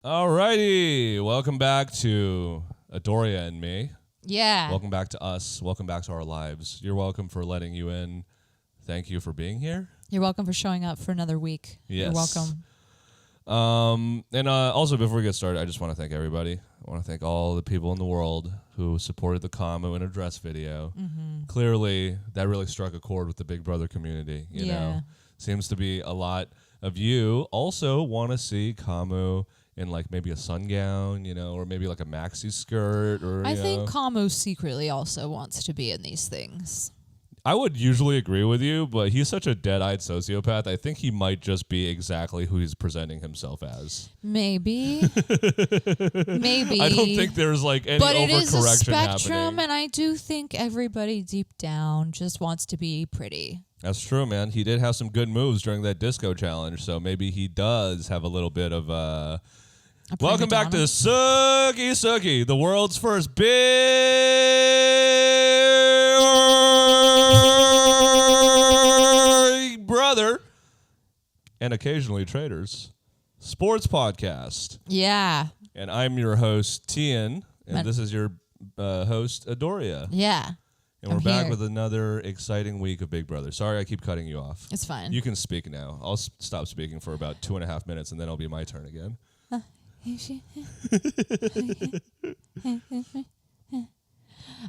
Alrighty, welcome back to Adouria and me. Yeah. Welcome back to us. Welcome back to our lives. You're welcome for letting you in. Thank you for being here. You're welcome for showing up for another week. Yes. You're welcome. And also, before we get started, I just want to thank everybody. I want to thank all the people in the world who supported the Kamu and Address video. Mm-hmm. Clearly, that really struck a chord with the Big Brother community. You know, seems to be a lot of you also want to see Kamu in like maybe a sungown, you know, or maybe like a maxi skirt. Or I think Kamu secretly also wants to be in these things. I would usually agree with you, but he's such a dead-eyed sociopath. I think he might just be exactly who he's presenting himself as. Maybe. Maybe. I don't think there's like any overcorrection happening. But it is a spectrum, and I do think everybody deep down just wants to be pretty. That's true, man. He did have some good moves during that disco challenge, so maybe he does have a little bit of Welcome back to Sooki Sooki, the world's first Big Brother and occasionally Traders sports podcast. Yeah. And I'm your host, Tian, and this is your host, Adouria. Yeah. And we're back with another exciting week of Big Brother. Sorry, I keep cutting you off. It's fine. You can speak now. I'll stop speaking for about 2.5 minutes, and then it'll be my turn again.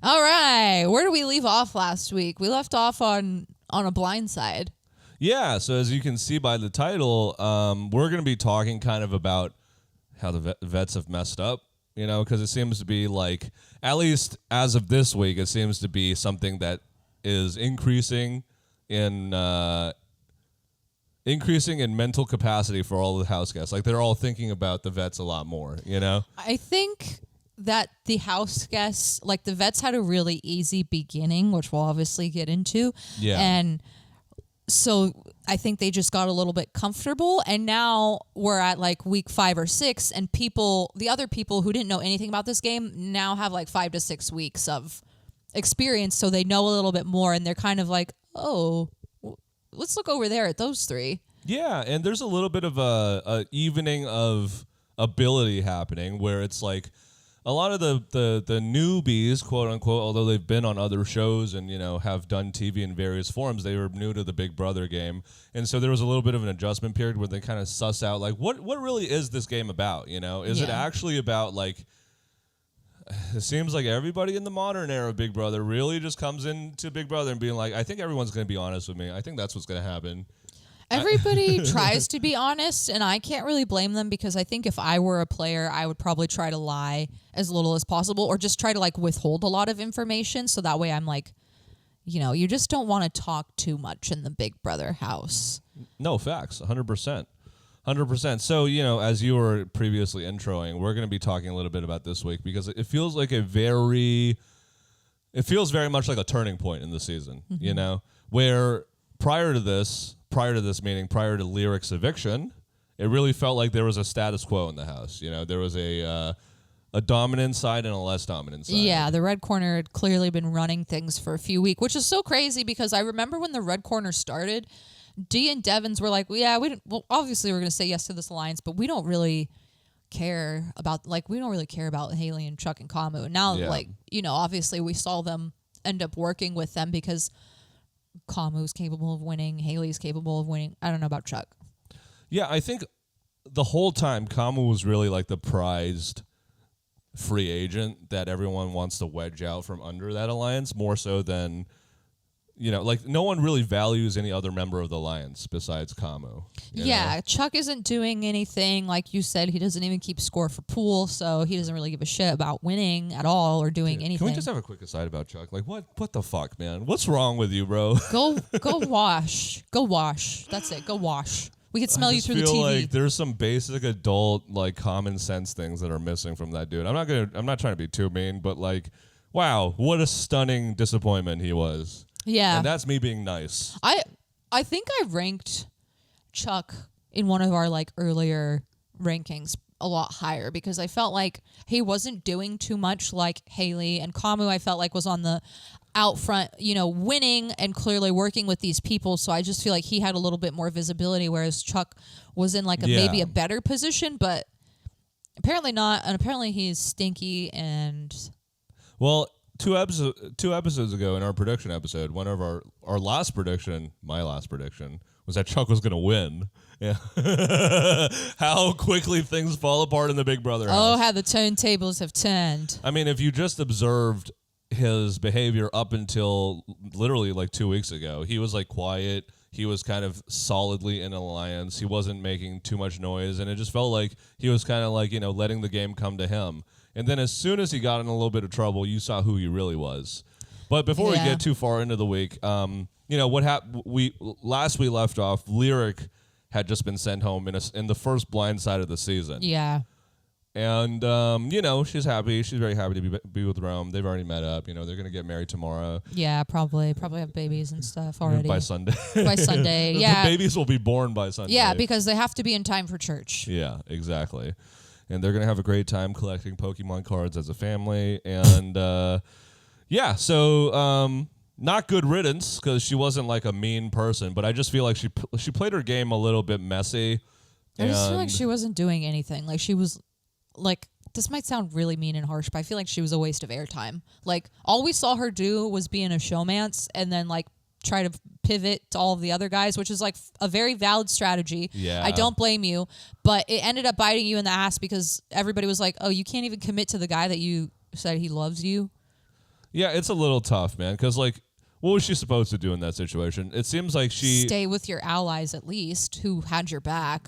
All right. Where did we leave off last week? We left off on a blind side. Yeah, so as you can see by the title, we're going to be talking kind of about how the vets have messed up, you know, because it seems to be like, at least as of this week, it seems to be something that is increasing in mental capacity for all the house guests. Like, they're all thinking about the vets a lot more, you know? I think that the house guests, like the vets had a really easy beginning, which we'll obviously get into. Yeah. And so I think they just got a little bit comfortable, and now we're at like week 5 or 6, and the other people who didn't know anything about this game now have like 5 to 6 weeks of experience, so they know a little bit more, and they're kind of like, oh, let's look over there at those 3. Yeah, and there's a little bit of a evening of ability happening where it's like a lot of the newbies, quote unquote, although they've been on other shows and, you know, have done TV in various forms, they were new to the Big Brother game. And so there was a little bit of an adjustment period where they kind of suss out, like, what really is this game about, you know? Is it actually about, like, it seems like everybody in the modern era of Big Brother really just comes into Big Brother and being like, I think everyone's going to be honest with me. I think that's what's going to happen. Everybody tries to be honest, and I can't really blame them, because I think if I were a player, I would probably try to lie as little as possible, or just try to like withhold a lot of information, so that way I'm like, you know, you just don't want to talk too much in the Big Brother house. No, facts, 100%. 100%. So, you know, as you were previously introing, we're going to be talking a little bit about this week, because it feels like very much like a turning point in the season, you know, where prior to this meeting, prior to Lyric's eviction, it really felt like there was a status quo in the house. You know, there was a dominant side and a less dominant side. Yeah, the Red Corner had clearly been running things for a few weeks, which is so crazy, because I remember when the Red Corner started, Dee and Devins were like, obviously we're going to say yes to this alliance, but we don't really care about Haley and Chuck and Kamu. And now, like, you know, obviously we saw them end up working with them because Kamu's capable of winning, Haley's capable of winning. I don't know about Chuck. Yeah, I think the whole time Kamu was really like the prized free agent that everyone wants to wedge out from under that alliance, more so than, you know, like no one really values any other member of the alliance besides Kamu. Yeah, know? Chuck isn't doing anything. Like you said, he doesn't even keep score for pool, so he doesn't really give a shit about winning at all or doing anything. Can we just have a quick aside about Chuck? Like, what the fuck, man? What's wrong with you, bro? Go wash. Go wash. That's it. Go wash. We can smell you through the TV. I feel like there's some basic adult, like, common sense things that are missing from that dude. I'm not trying to be too mean, but like, wow, what a stunning disappointment he was. Yeah. And that's me being nice. I think I ranked Chuck in one of our like earlier rankings a lot higher, because I felt like he wasn't doing too much like Haley, and Kamu I felt like was on the out front, you know, winning and clearly working with these people. So I just feel like he had a little bit more visibility, whereas Chuck was in like maybe a better position, but Apparently not, and apparently he's stinky and... Well, two episodes ago in our prediction episode, one of our last prediction, my last prediction, was that Chuck was going to win. Yeah. How quickly things fall apart in the Big Brother house. Oh, how the turntables have turned. I mean, if you just observed his behavior up until literally like 2 weeks ago, he was like quiet. He was kind of solidly in alliance. He wasn't making too much noise, and it just felt like he was kind of like, letting the game come to him. And then as soon as he got in a little bit of trouble, you saw who he really was. But before we get too far into the week, what happened? Last we left off, Lyric had just been sent home in the first blind side of the season. Yeah. And, she's happy. She's very happy to be with Rome. They've already met up. They're going to get married tomorrow. Yeah, probably have babies and stuff already. By Sunday. By Sunday, yeah. The babies will be born by Sunday. Yeah, because they have to be in time for church. Yeah, exactly. And they're going to have a great time collecting Pokemon cards as a family. And, so... not good riddance, because she wasn't like a mean person, but I just feel like she played her game a little bit messy. I just feel like she wasn't doing anything. Like she was, like, this might sound really mean and harsh, but I feel like she was a waste of airtime. Like all we saw her do was be in a showmance and then like try to pivot to all of the other guys, which is like a very valid strategy. Yeah. I don't blame you, but it ended up biting you in the ass because everybody was like, oh, you can't even commit to the guy that you said he loves you. Yeah, it's a little tough, man, because like, what was she supposed to do in that situation? It seems like she... Stay with your allies, at least, who had your back.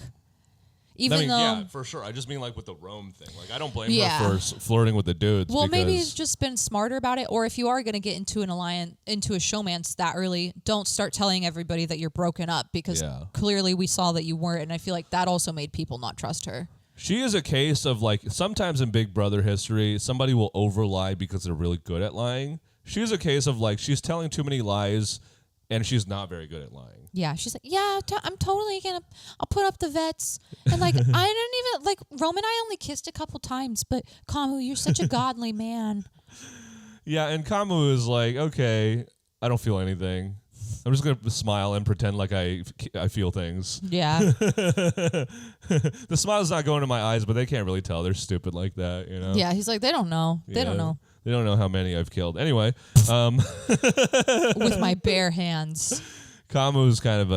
Even though... Yeah, for sure. I just mean like with the Rome thing. Like, I don't blame her for flirting with the dudes. Well, maybe it's just been smarter about it. Or if you are going to get into an alliance, into a showmance that early, don't start telling everybody that you're broken up, because clearly we saw that you weren't, and I feel like that also made people not trust her. She is a case of like, sometimes in Big Brother history, somebody will over-lie because they're really good at lying. She's a case of like, she's telling too many lies and she's not very good at lying. Yeah, she's like, I'm totally I'll put up the vets. And like, I didn't even, like, Roman and I only kissed a couple times, but Kamu, you're such a godly man. Yeah, and Kamu is like, okay, I don't feel anything. I'm just going to smile and pretend like I feel things. Yeah. The smile's not going to my eyes, but they can't really tell. They're stupid like that, Yeah, he's like, they don't know. They don't know. They don't know how many I've killed. Anyway. With my bare hands. Kamu's kind of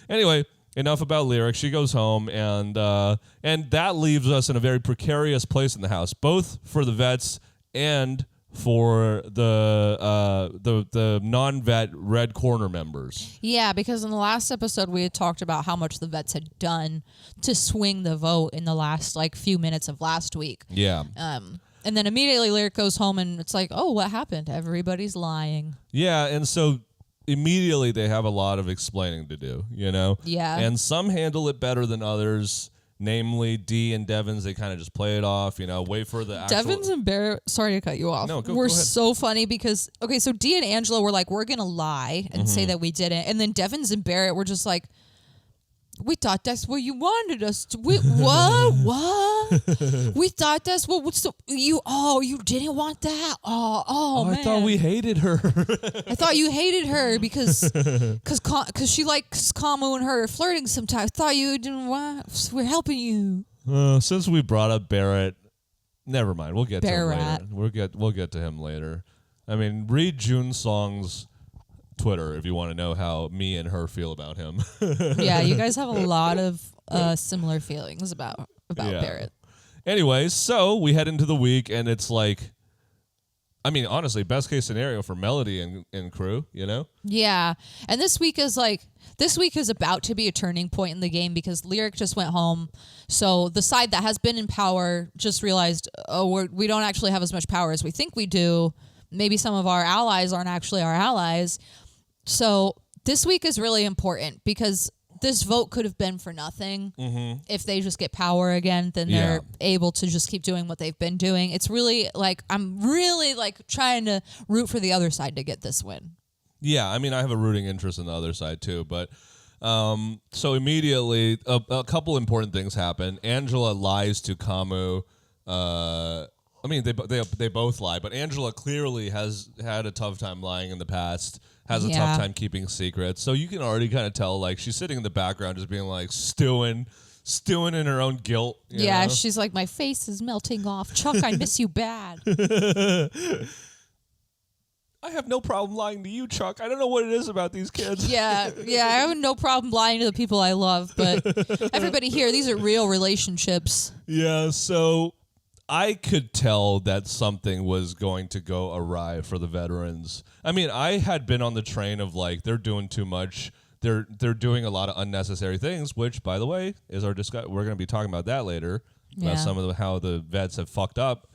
Anyway, enough about Lyric. She goes home, and that leaves us in a very precarious place in the house, both for the vets and for the non-vet Red Corner members. Yeah, because in the last episode we had talked about how much the vets had done to swing the vote in the last like few minutes of last week. Yeah. And then immediately Lyric goes home and it's like, oh, what happened? Everybody's lying. Yeah, and so immediately they have a lot of explaining to do, Yeah. And some handle it better than others. Namely, Dee and Devins, they kind of just play it off, wait for the actual... Devins and Barrett, sorry to cut you off, no, go were ahead. So funny because, okay, so Dee and Angela were like, we're going to lie and say that we didn't. And then Devins and Barrett were just like, we thought that's what you wanted us to... What? We thought that's what... you didn't want that? Oh, man. I thought we hated her. I thought you hated her because she likes Kamu and her flirting sometimes. I thought you didn't want... We're helping you. Since we brought up Barrett, never mind. We'll get Barrett. to him later. We'll get to him later. I mean, read June Song's Twitter if you want to know how me and her feel about him. Yeah, you guys have a lot of similar feelings about Barrett. Anyway, so we head into the week, and it's like, I mean, honestly, best case scenario for Melody and crew, Yeah, and this week is about to be a turning point in the game because Lyric just went home. So the side that has been in power just realized, we don't actually have as much power as we think we do. Maybe some of our allies aren't actually our allies. So this week is really important because this vote could have been for nothing. If they just get power again, then they're able to just keep doing what they've been doing. It's really like, I'm really like trying to root for the other side to get this win. Yeah, I mean, I have a rooting interest in the other side too, but so immediately a couple important things happen. Angela lies to Kamu. I mean, they both lie, but Angela clearly has had a tough time lying in the past, has a tough time keeping secrets. So you can already kind of tell, like, she's sitting in the background just being like, stewing stewing in her own guilt. You Yeah, know? she's like, my face is melting off. Chuck, I miss you bad. I have no problem lying to you, Chuck. I don't know what it is about these kids. Yeah, I have no problem lying to the people I love, but everybody here, these are real relationships. Yeah, so I could tell that something was going to go awry for the veterans. I mean, I had been on the train of like, they're doing too much. They're doing a lot of unnecessary things, which, by the way, is our discuss. We're going to be talking about that later, about some of how the vets have fucked up.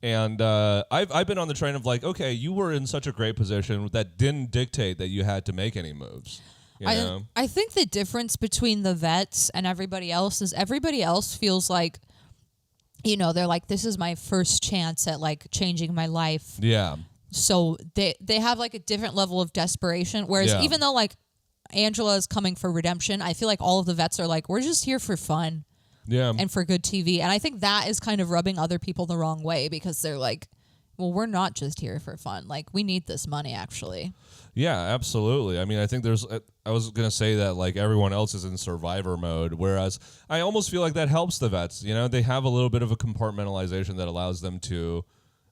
And I've been on the train of like, okay, you were in such a great position that didn't dictate that you had to make any moves. You know? I think the difference between the vets and everybody else is everybody else feels like, you know, they're like, this is my first chance at like changing my life. Yeah. So they have like a different level of desperation. Whereas even though like Angela is coming for redemption, I feel like all of the vets are like, we're just here for fun. Yeah. And for good TV. And I think that is kind of rubbing other people the wrong way because they're like, well, we're not just here for fun. Like, we need this money, actually. Yeah, absolutely. I mean, I think I was going to say that, like, everyone else is in survivor mode, whereas I almost feel like that helps the vets. You know, they have a little bit of a compartmentalization that allows them to.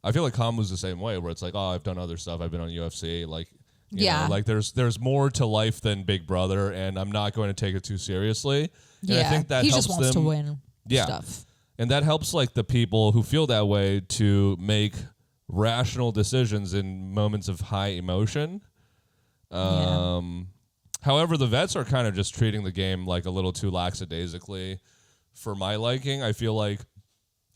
I feel like Kamu's the same way, where it's like, oh, I've done other stuff. I've been on UFC. Like, you know, like, there's more to life than Big Brother, and I'm not going to take it too seriously. And I think that he helps just wants them, to win stuff. And that helps like the people who feel that way to make rational decisions in moments of high emotion. However, the vets are kind of just treating the game like a little too lackadaisically for my liking. I feel like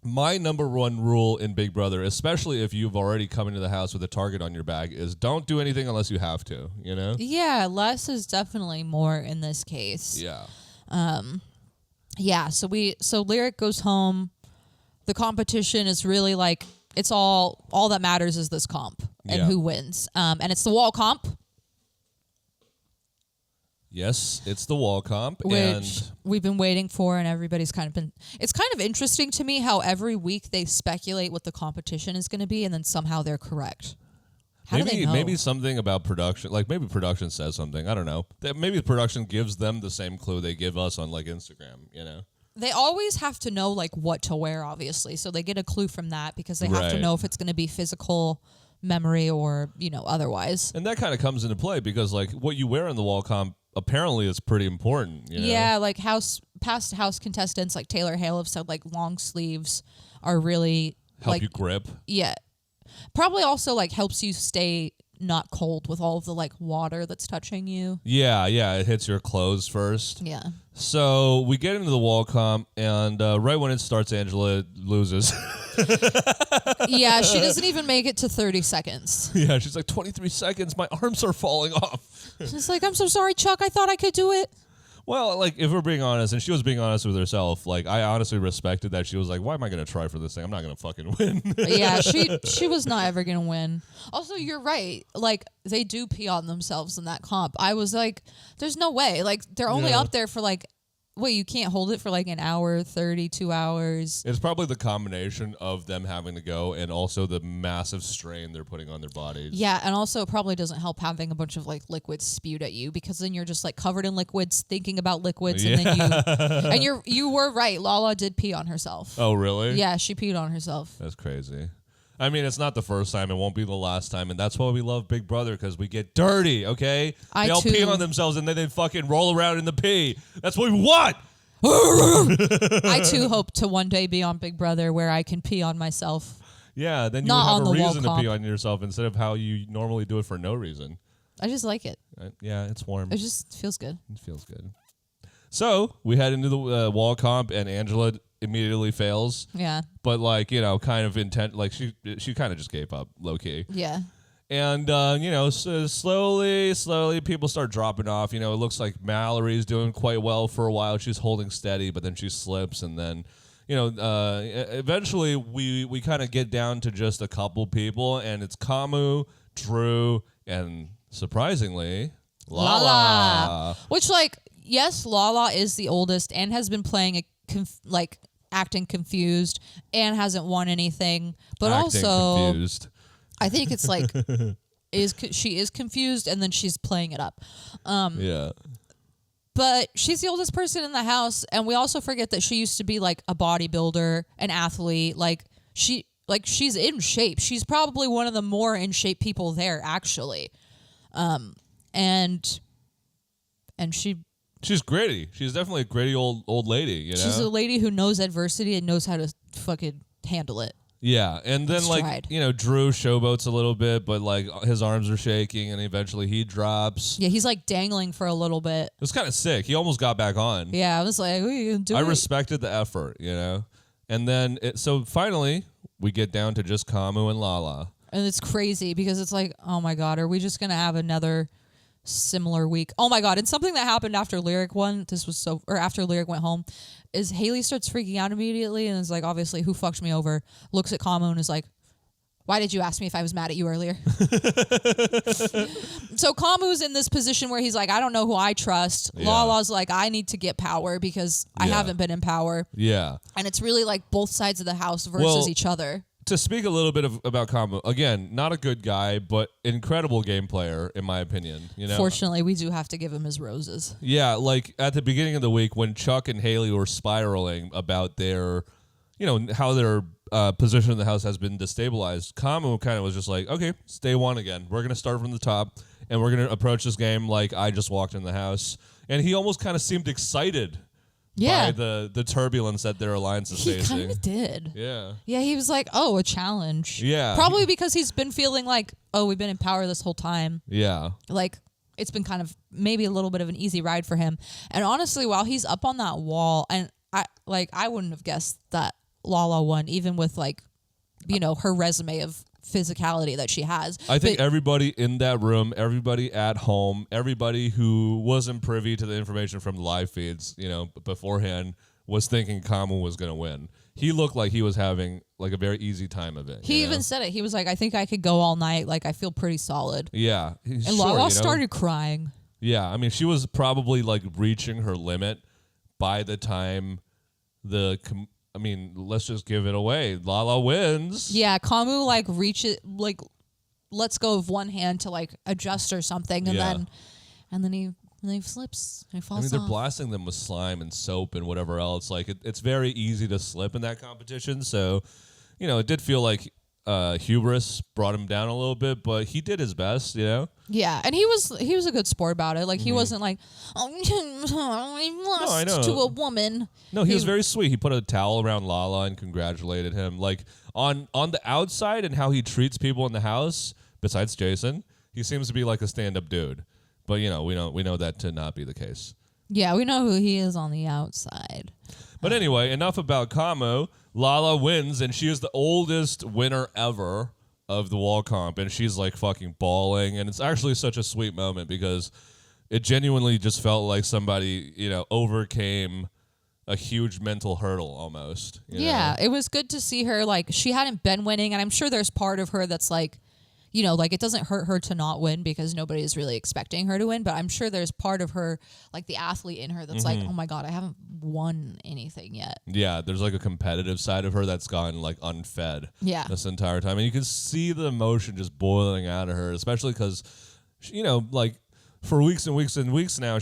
my number one rule in Big Brother, especially if you've already come into the house with a target on your back, is don't do anything unless you have to, you know? Yeah, less is definitely more in this case. Yeah. So Lyric goes home. The competition is really like, it's all that matters is this comp and who wins. And it's the wall comp. Yes, it's the wall comp. Which and we've been waiting for, and everybody's kind of been. It's kind of interesting to me how every week they speculate what the competition is going to be, and then somehow they're correct. How do they know? Maybe something about production, like maybe production says something. I don't know. Maybe production gives them the same clue they give us on like Instagram, you know? They always have to know like what to wear, obviously. So they get a clue from that because they have to know if it's going to be physical memory or, you know, otherwise. And that kind of comes into play because like what you wear in the wall comp apparently is pretty important. You know? Yeah, like past house contestants like Taylor Hale have said like long sleeves are really help like, you grip. Yeah. Probably also like helps you stay not cold with all of the like water that's touching you. Yeah, it hits your clothes first. Yeah. So we get into the wall comp, and right when it starts, Angela loses. Yeah, she doesn't even make it to 30 seconds. Yeah, she's like, 23 seconds, my arms are falling off. She's like, I'm so sorry, Chuck. I thought I could do it. Well, like, if we're being honest, and she was being honest with herself, like, I honestly respected that. She was like, why am I going to try for this thing? I'm not going to fucking win. Yeah, she was not ever going to win. Also, you're right. Like, they do pee on themselves in that comp. I was like, there's no way. Like, they're only up there for, like, wait, you can't hold it for, like, an hour, 32 hours. It's probably the combination of them having to go and also the massive strain they're putting on their bodies. Yeah, and also it probably doesn't help having a bunch of, like, liquids spewed at you because then you're just, like, covered in liquids, thinking about liquids, and then you were right. Lala did pee on herself. Oh, really? Yeah, she peed on herself. That's crazy. I mean, it's not the first time. It won't be the last time. And that's why we love Big Brother, because we get dirty, okay? They all pee on themselves, and then they fucking roll around in the pee. That's what we want. I, too, hope to one day be on Big Brother where I can pee on myself. Yeah, then you have a reason to pee on yourself instead of how you normally do it for no reason. I just like it. Yeah, it's warm. It just feels good. It feels good. So we head into the wall comp, and Angela immediately fails. Yeah. But, like, you know, kind of intent, like, she kind of just gave up, low-key. Yeah. And, you know, so slowly people start dropping off. You know, it looks like Mallory's doing quite well for a while. She's holding steady, but then she slips. And then, you know, eventually we kind of get down to just a couple people. And it's Kamu, Drew, and surprisingly, Lala. Which, like, yes, Lala is the oldest and has been playing acting confused and hasn't won anything. But acting also confused. I think it's like she is confused and then she's playing it up. Yeah. But she's the oldest person in the house, and we also forget that she used to be like a bodybuilder, an athlete. She's in shape. She's probably one of the more in shape people there, actually. And she's gritty. She's definitely a gritty old lady. You know, she's a lady who knows adversity and knows how to fucking handle it. Yeah, and then Drew showboats a little bit, but like his arms are shaking, and eventually he drops. Yeah, he's like dangling for a little bit. It was kind of sick. He almost got back on. Yeah, I was like, what are you doing? I respected the effort, you know. And then so finally we get down to just Kamu and Lala. And it's crazy because it's like, oh my God, are we just gonna have another similar week? Oh my God. And something that happened after Lyric after Lyric went home is Haley starts freaking out immediately and is like, obviously, who fucked me over? Looks at Kamu and is like, why did you ask me if I was mad at you earlier? So Kamu's in this position where he's like, I don't know who I trust. Yeah. Lala's like, I need to get power because I haven't been in power. Yeah. And it's really like both sides of the house versus each other. To speak a little bit about Kamu, again, not a good guy, but incredible game player, in my opinion. You know? Fortunately, we do have to give him his roses. Yeah, like at the beginning of the week when Chuck and Haley were spiraling about their, how their position in the house has been destabilized, Kamu kind of was just like, okay, it's day one again. We're going to start from the top, and we're going to approach this game like I just walked in the house. And he almost kind of seemed excited by the turbulence that their alliance is facing. He kind of did. Yeah. Yeah, he was like, oh, a challenge. Yeah. Probably because he's been feeling like, oh, we've been in power this whole time. Yeah. Like, it's been kind of maybe a little bit of an easy ride for him. And honestly, while he's up on that wall, and I wouldn't have guessed that Lala won, even with her resume of physicality that she has. I think everybody in that room, everybody at home, everybody who wasn't privy to the information from the live feeds, beforehand, was thinking Kamu was going to win. He looked like he was having like a very easy time of it. He even said it. He was like, I think I could go all night. Like, I feel pretty solid. Yeah. And Lala started crying. Yeah. I mean, she was probably like reaching her limit by the time let's just give it away. Lala wins. Yeah, Kamu reaches lets go of one hand to adjust or something, and then he slips and he falls they're off. blasting them with slime and soap and whatever else. Like it's very easy to slip in that competition. So, it did feel like Hubris brought him down a little bit, but he did his best. Yeah, and he was a good sport about it. Like he wasn't like, I lost to a woman. No, he was very sweet. He put a towel around Lala and congratulated him. Like on the outside and how he treats people in the house, besides Jason, he seems to be like a stand-up dude. But we know that to not be the case. Yeah, we know who he is on the outside. But anyway, enough about Kamu. Lala wins, and she is the oldest winner ever of the wall comp, and she's like fucking bawling, and it's actually such a sweet moment because it genuinely just felt like somebody, overcame a huge mental hurdle almost. Yeah, it was good to see her. Like, she hadn't been winning, and I'm sure there's part of her that's like, it doesn't hurt her to not win because nobody is really expecting her to win. But I'm sure there's part of her, like the athlete in her, that's like, oh my God, I haven't won anything yet. Yeah, there's like a competitive side of her that's gone like unfed this entire time. And you can see the emotion just boiling out of her, especially because, for weeks and weeks and weeks now,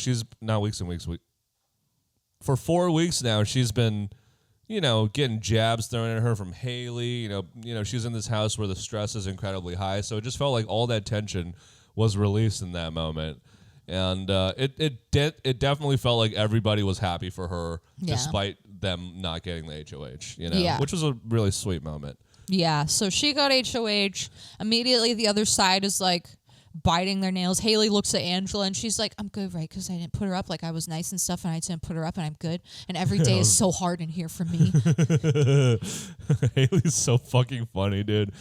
for 4 weeks now, she's been getting jabs thrown at her from Haley. She's in this house where the stress is incredibly high. So it just felt like all that tension was released in that moment. And it definitely felt like everybody was happy for her despite them not getting the HOH, which was a really sweet moment. Yeah, so she got HOH. Immediately the other side is like biting their nails. Haley looks at Angela and she's like, I'm good, right? Because I didn't put her up. Like, I was nice and stuff, and I didn't put her up, and I'm good. And every day is so hard in here for me. Haley's so fucking funny, dude.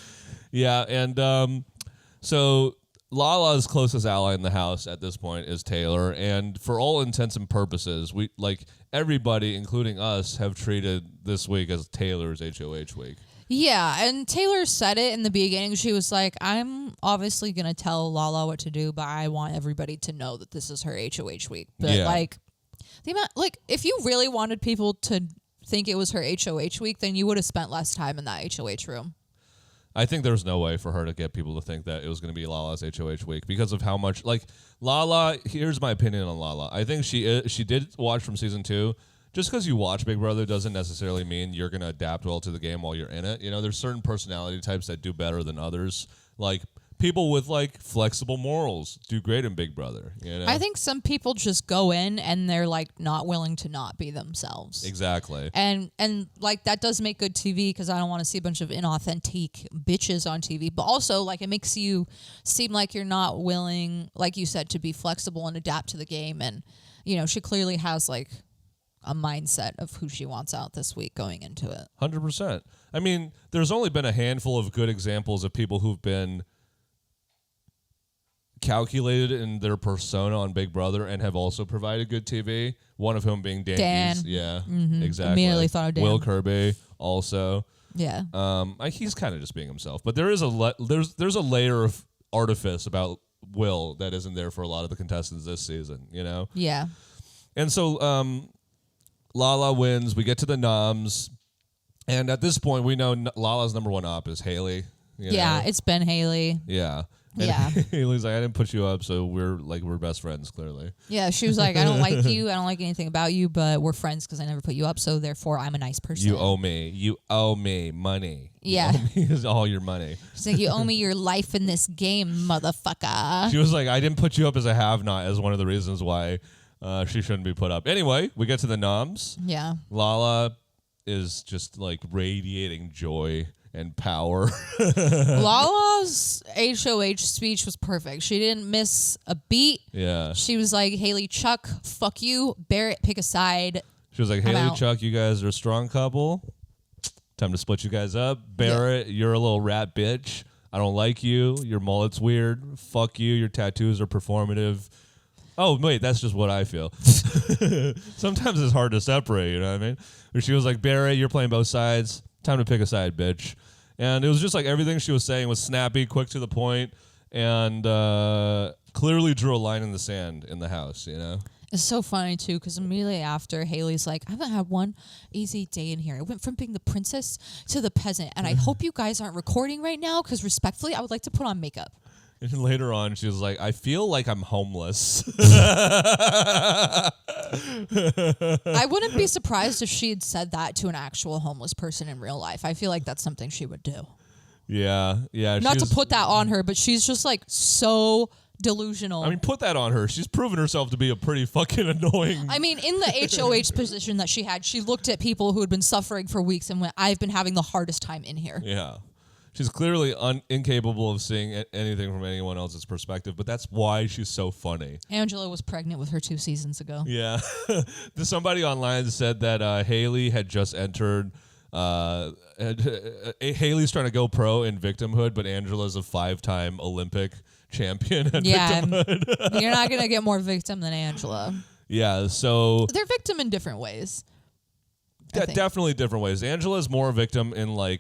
Yeah, and so Lala's closest ally in the house at this point is Taylor, and for all intents and purposes, we everybody, including us, have treated this week as Taylor's HOH week. Yeah, and Taylor said it in the beginning. She was like, I'm obviously going to tell Lala what to do, but I want everybody to know that this is her HOH week. But, the amount, if you really wanted people to think it was her HOH week, then you would have spent less time in that HOH room. I think there's no way for her to get people to think that it was going to be Lala's HOH week because of how much, like, Lala, here's my opinion on Lala. I think she did watch from season 2. Just because you watch Big Brother doesn't necessarily mean you're going to adapt well to the game while you're in it. You know, there's certain personality types that do better than others. Like, people with, like, flexible morals do great in Big Brother, you know? I think some people just go in and they're, like, not willing to not be themselves. Exactly. And like, that does make good TV because I don't want to see a bunch of inauthentic bitches on TV. But also, like, it makes you seem like you're not willing, like you said, to be flexible and adapt to the game. And, you know, she clearly has, like, a mindset of who she wants out this week going into it. 100%. I mean, there's only been a handful of good examples of people who've been calculated in their persona on Big Brother and have also provided good TV. One of whom being Dan. Yeah, exactly. Immediately thought of Dan. Will Kirby also. Yeah. He's kind of just being himself, but there is there's a layer of artifice about Will that isn't there for a lot of the contestants this season. You know. Yeah. And so, Lala wins. We get to the noms, and at this point, we know Lala's number one op is Haley. Yeah, it's been Haley. Yeah. And yeah. Haley's like, I didn't put you up, so we're best friends, clearly. Yeah, she was like, I don't like you. I don't like anything about you, but we're friends because I never put you up, so therefore I'm a nice person. You owe me. You owe me money. Yeah. You owe me all your money. She's like, you owe me your life in this game, motherfucker. She was like, I didn't put you up as a have-not as one of the reasons why she shouldn't be put up. Anyway, we get to the noms. Yeah. Lala is just like radiating joy and power. Lala's HOH speech was perfect. She didn't miss a beat. Yeah. She was like, Haley, Chuck, fuck you. Barrett, pick a side. She was like, Haley, Chuck, you guys are a strong couple. Time to split you guys up. Barrett, you're a little rat bitch. I don't like you. Your mullet's weird. Fuck you. Your tattoos are performative. Oh, wait, that's just what I feel. Sometimes it's hard to separate, you know what I mean? But she was like, Barrett, you're playing both sides. Time to pick a side, bitch. And it was just like everything she was saying was snappy, quick to the point, and clearly drew a line in the sand in the house, you know? It's so funny, too, because immediately after, Haley's like, I haven't had one easy day in here. I went from being the princess to the peasant, and I hope you guys aren't recording right now, because respectfully, I would like to put on makeup. And later on, she was like, I feel like I'm homeless. I wouldn't be surprised if she had said that to an actual homeless person in real life. I feel like that's something she would do. Yeah. Not to put that on her, but she's just like so delusional. I mean, put that on her. She's proven herself to be a pretty fucking annoying. I mean, in the HOH position that she had, she looked at people who had been suffering for weeks and went, I've been having the hardest time in here. Yeah. She's clearly incapable of seeing anything from anyone else's perspective, but that's why she's so funny. Angela was pregnant with her 2 seasons ago. Yeah. Somebody online said that Haley had just entered. Haley's trying to go pro in victimhood, but Angela's a 5-time Olympic champion at victimhood. You're not going to get more victim than Angela. Yeah, so... They're victim in different ways. Definitely different ways. Angela's more a victim in a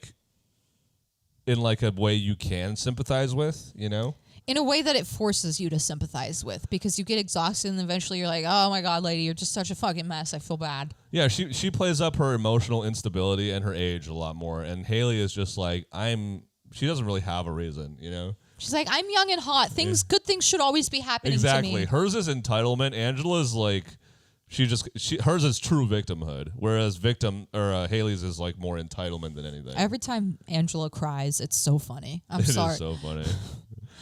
way you can sympathize with, you know? In a way that it forces you to sympathize with because you get exhausted and eventually you're like, oh my God, lady, you're just such a fucking mess. I feel bad. Yeah, she plays up her emotional instability and her age a lot more. And Haley is just like, she doesn't really have a reason, you know? She's like, I'm young and hot. Good things should always be happening to me. Exactly. Hers is entitlement. Angela's like... hers is true victimhood, whereas Haley's is like more entitlement than anything. Every time Angela cries, it's so funny. I'm sorry. It is so funny.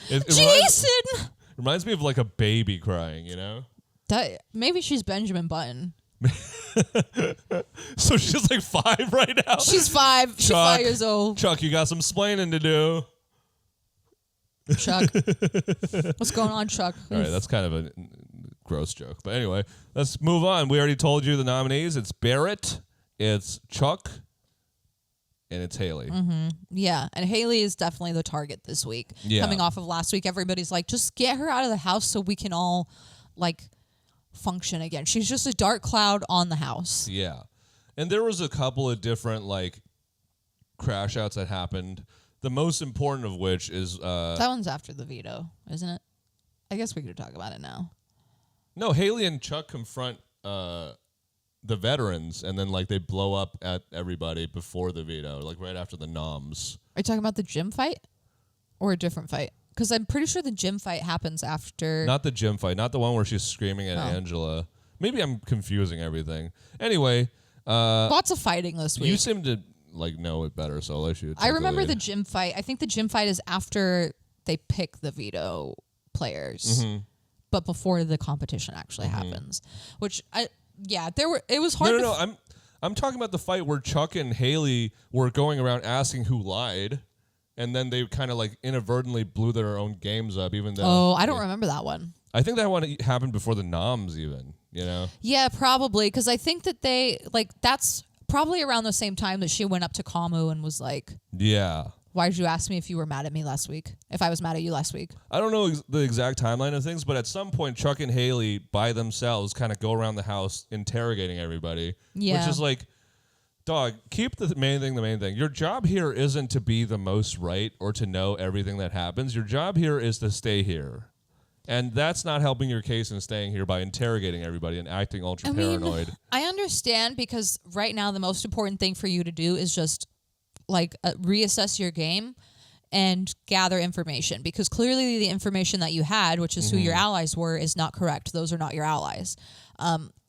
Jason! Reminds me of like a baby crying, you know? Maybe she's Benjamin Button. So she's like 5 right now? She's 5. She's 5 years old. Chuck, you got some splaining to do. Chuck. What's going on, Chuck? All right, that's kind of a gross joke. But anyway, let's move on. We already told you the nominees. It's Barrett, it's Chuck, and it's Haley. Mm-hmm. Yeah, and Haley is definitely the target this week. Yeah. Coming off of last week, everybody's like, just get her out of the house so we can all, like, function again. She's just a dark cloud on the house. Yeah. And there was a couple of different, like, crash outs that happened. The most important of which is... that one's after the veto, isn't it? I guess we could talk about it now. No, Haley and Chuck confront the veterans, and then like they blow up at everybody before the veto, like right after the noms. Are you talking about the gym fight or a different fight? Because I'm pretty sure the gym fight happens after. Not the gym fight, not the one where she's screaming at Angela. Maybe I'm confusing everything. Anyway, lots of fighting this week. You seem to like know it better, so I'll let you. I remember the gym fight. I think the gym fight is after they pick the veto players, but before the competition actually happens. Which it was hard. No. I'm talking about the fight where Chuck and Haley were going around asking who lied. And then they kind of like inadvertently blew their own games up, even though. Oh, I don't remember that one. I think that one happened before the noms, even. You know. Yeah, probably, because I think that that's probably around the same time that she went up to Kamu and was like, "Yeah, why did you ask me if you were mad at me last week? If I was mad at you last week?" I don't know the exact timeline of things, but at some point, Chuck and Haley by themselves kind of go around the house interrogating everybody, which is like. Dog, keep the main thing the main thing. Your job here isn't to be the most right or to know everything that happens. Your job here is to stay here. And that's not helping your case in staying here by interrogating everybody and acting ultra paranoid. I understand, because right now the most important thing for you to do is just like reassess your game and gather information, because clearly the information that you had, which is who your allies were, is not correct. Those are not your allies.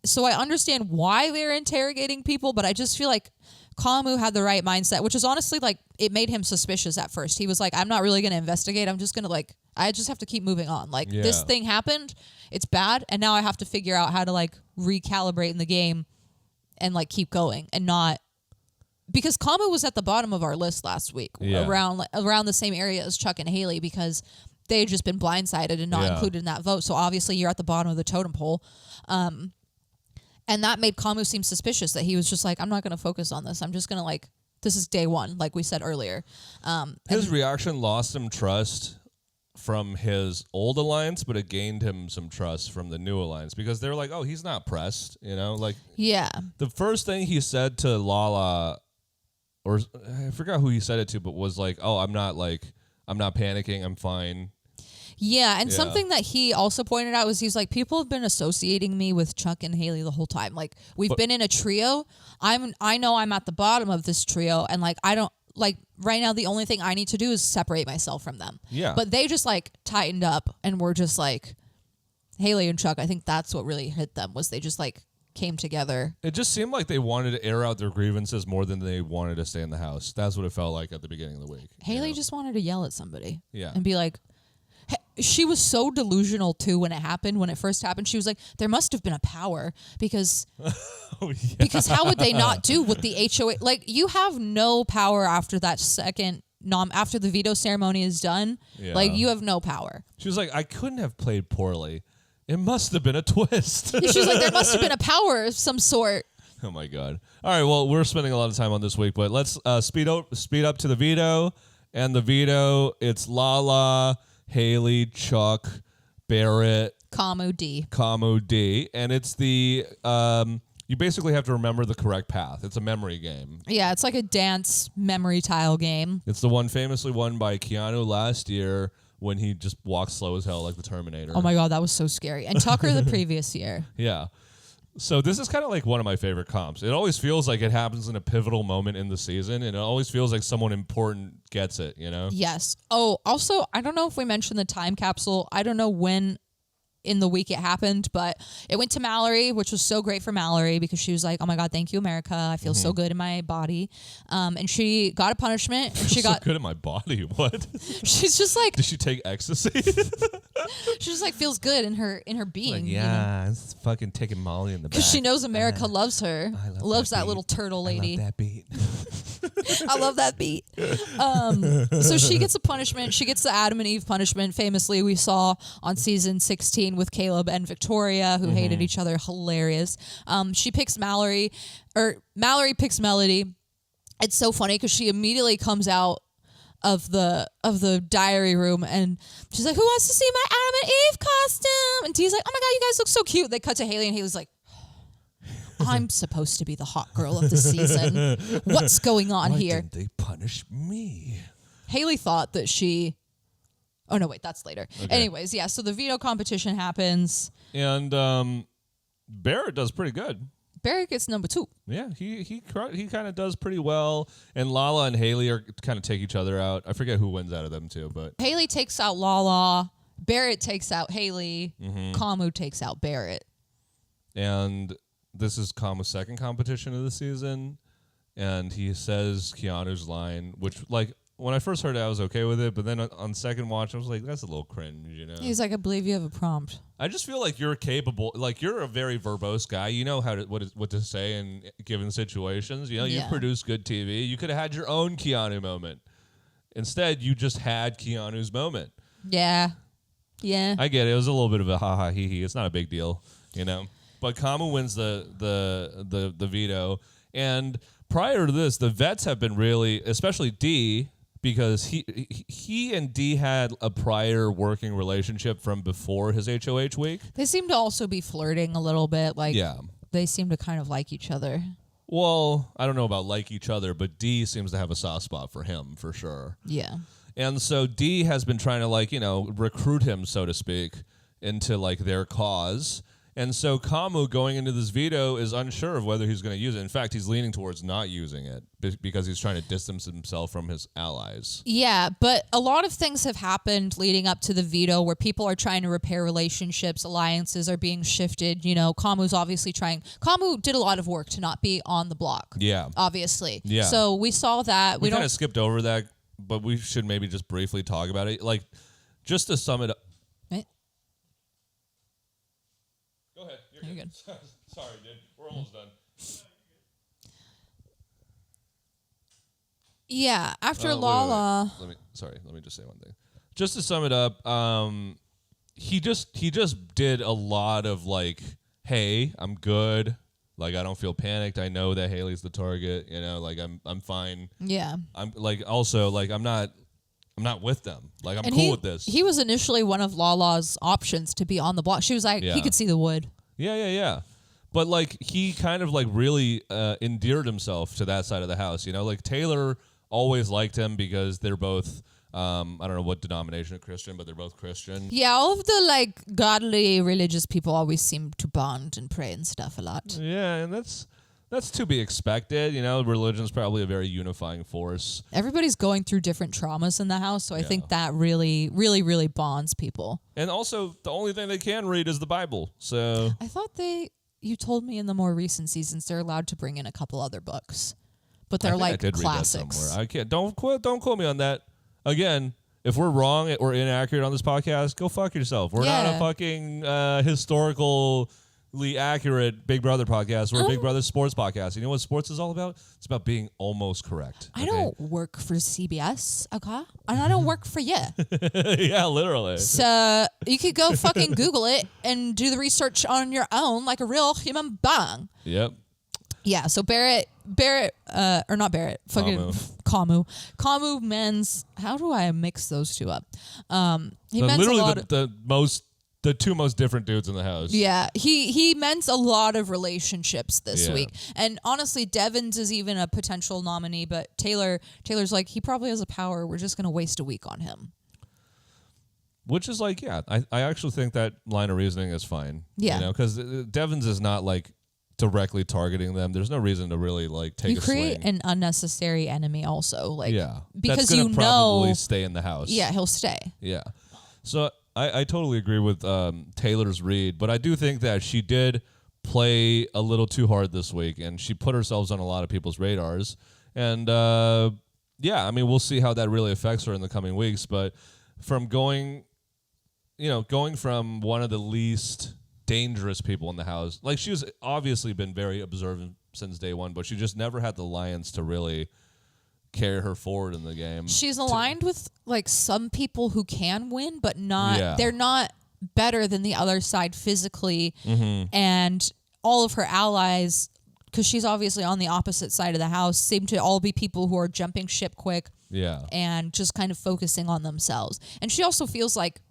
So I understand why they're interrogating people, but I just feel like Kamu had the right mindset, which is honestly like it made him suspicious at first. He was like, I'm not really going to investigate. I'm just going to I just have to keep moving on. Like this thing happened. It's bad. And now I have to figure out how to like recalibrate in the game and like keep going and not. Because Kamu was at the bottom of our list last week around the same area as Chuck and Haley, because they had just been blindsided and not included in that vote. So obviously you're at the bottom of the totem pole. And that made Kamu seem suspicious, that he was just like, I'm not going to focus on this. I'm just going to this is day one, like we said earlier. His reaction lost him trust from his old alliance, but it gained him some trust from the new alliance, because they're like, oh, he's not pressed, you know? Like, yeah. The first thing he said to Lala, or I forgot who he said it to, but was like, oh, I'm not panicking. I'm fine. Yeah, and something that he also pointed out was he's like, people have been associating me with Chuck and Haley the whole time. Like, we've been in a trio. I know I'm at the bottom of this trio, and like I don't like right now the only thing I need to do is separate myself from them. Yeah. But they just like tightened up and were just like Haley and Chuck. I think that's what really hit them, was they just like came together. It just seemed like they wanted to air out their grievances more than they wanted to stay in the house. That's what it felt like at the beginning of the week. Haley just wanted to yell at somebody. Yeah. And be like, she was so delusional too when it first happened. She was like, there must have been a power, because because how would they not do with the HOA? Like, you have no power after that second after the veto ceremony is done. Yeah. Like, you have no power. She was like, I couldn't have played poorly. It must have been a twist. She was like, there must have been a power of some sort. Oh my God. All right, well, we're spending a lot of time on this week, but let's speed up to the veto. And the veto, it's Lala, Haley, Chuck, Barrett, Kamu D, and it's the you basically have to remember the correct path. It's a memory game. Yeah, it's like a dance memory tile game. It's the one famously won by Keanu last year when he just walked slow as hell like the Terminator. Oh my God, that was so scary. And Tucker the previous year. Yeah. So this is kind of like one of my favorite comps. It always feels like it happens in a pivotal moment in the season, and it always feels like someone important gets it, you know? Yes. Oh, also, I don't know if we mentioned the time capsule. I don't know when in the week it happened, but it went to Mallory, which was so great for Mallory, because she was like, oh my God, thank you, America. I feel so good in my body. And she got a punishment. And she got so good in my body. What? She's just like, did she take ecstasy? She just like feels good in her being. Like, yeah, you know? It's fucking taking Molly in the back. Because she knows America loves her. Loves that little turtle lady. I love that beat. I love that beat. So she gets a punishment. She gets the Adam and Eve punishment. Famously, we saw on season 16 with Caleb and Victoria, who hated each other. Hilarious. She picks Mallory, or Mallory picks Melody. It's so funny because she immediately comes out of the diary room and she's like, who wants to see my Adam and Eve costume? And Dee's like, oh my God, you guys look so cute. They cut to Haley, and Haley's like, I'm supposed to be the hot girl of the season. What's going on here? Why didn't they punish me? Haley thought that she... Oh, no, wait, that's later. Okay. Anyways, yeah, so the veto competition happens. And Barrett does pretty good. Barrett gets number 2. Yeah, he kind of does pretty well, and Lala and Haley are kind of take each other out. I forget who wins out of them two, but Haley takes out Lala. Barrett takes out Haley. Mm-hmm. Kamu takes out Barrett. And this is Kamu's second competition of the season, and he says Keanu's line, which, like, when I first heard it, I was okay with it, but then on second watch, I was like, that's a little cringe, you know? He's like, I believe you have a prompt. I just feel like you're capable, like, you're a very verbose guy. You know what to say in given situations. You know, you produce good TV. You could have had your own Keanu moment. Instead, you just had Keanu's moment. Yeah. Yeah. I get it. It was a little bit of a ha-ha, hee-hee. It's not a big deal, you know? But Kamu wins the veto. And prior to this, the vets have been really, especially D, because he and D had a prior working relationship from before his HOH week. They seem to also be flirting a little bit. Like, yeah. They seem to kind of like each other. Well, I don't know about like each other, but D seems to have a soft spot for him, for sure. Yeah. And so D has been trying to, like, you know, recruit him, so to speak, into, like, their cause. And so Kamu, going into this veto, is unsure of whether he's going to use it. In fact, he's leaning towards not using it because he's trying to distance himself from his allies. Yeah, but a lot of things have happened leading up to the veto where people are trying to repair relationships, alliances are being shifted. You know, Kamu's obviously trying. Kamu did a lot of work to not be on the block. Yeah. Obviously. Yeah. So we saw that. We kind of skipped over that, but we should maybe just briefly talk about it. Like, just to sum it up. Go ahead. You're good. Sorry, dude. We're almost done. Yeah. After Lala. Wait. Let me just say one thing. Just to sum it up, he just did a lot of, like, hey, I'm good. Like, I don't feel panicked. I know that Haley's the target. You know, like, I'm fine. Yeah. I'm like, also, like, I'm not with them. Like, I'm cool with this. He was initially one of Lala's options to be on the block. She was like, he could see the wood. Yeah. But, like, he kind of, like, really endeared himself to that side of the house. You know, like, Taylor always liked him because they're both, I don't know what denomination of Christian, but they're both Christian. Yeah, all of the, like, godly religious people always seem to bond and pray and stuff a lot. Yeah, and that's to be expected. You know, religion's probably a very unifying force. Everybody's going through different traumas in the house, so I think that really, really, really bonds people. And also, the only thing they can read is the Bible. So I thought you told me in the more recent seasons they're allowed to bring in a couple other books, but they're like classics. Read that somewhere. I can't. Don't quote me on that. Again, if we're wrong or inaccurate on this podcast, go fuck yourself. We're not a fucking historical accurate Big Brother podcast. We're a Big Brother sports podcast. You know what sports is all about? It's about being almost correct. I don't work for CBS, okay? And I don't work for you. Yeah, literally. So you could go fucking Google it and do the research on your own like a real human being. Yep. Yeah, so Barrett, or not Barrett, fucking Kamu men's, how do I mix those two up? He men's literally a lot the two most different dudes in the house. Yeah, he meant a lot of relationships this week. And honestly, Devins is even a potential nominee, but Taylor's like, he probably has a power. We're just going to waste a week on him. Which is like, I actually think that line of reasoning is fine. Yeah. You know, because Devins is not like directly targeting them. There's no reason to really like take a swing. You create an unnecessary enemy also. Like, because that's gonna probably stay in the house. Yeah, he'll stay. Yeah. So I totally agree with Taylor's read, but I do think that she did play a little too hard this week, and she put herself on a lot of people's radars. And, I mean, we'll see how that really affects her in the coming weeks. But from going from one of the least dangerous people in the house, like, she's obviously been very observant since day one, but she just never had the alliance to really carry her forward in the game. She's aligned with like some people who can win, but not they're not better than the other side physically. And all of her allies, because she's obviously on the opposite side of the house, seem to all be people who are jumping ship quick and just kind of focusing on themselves. And she also feels like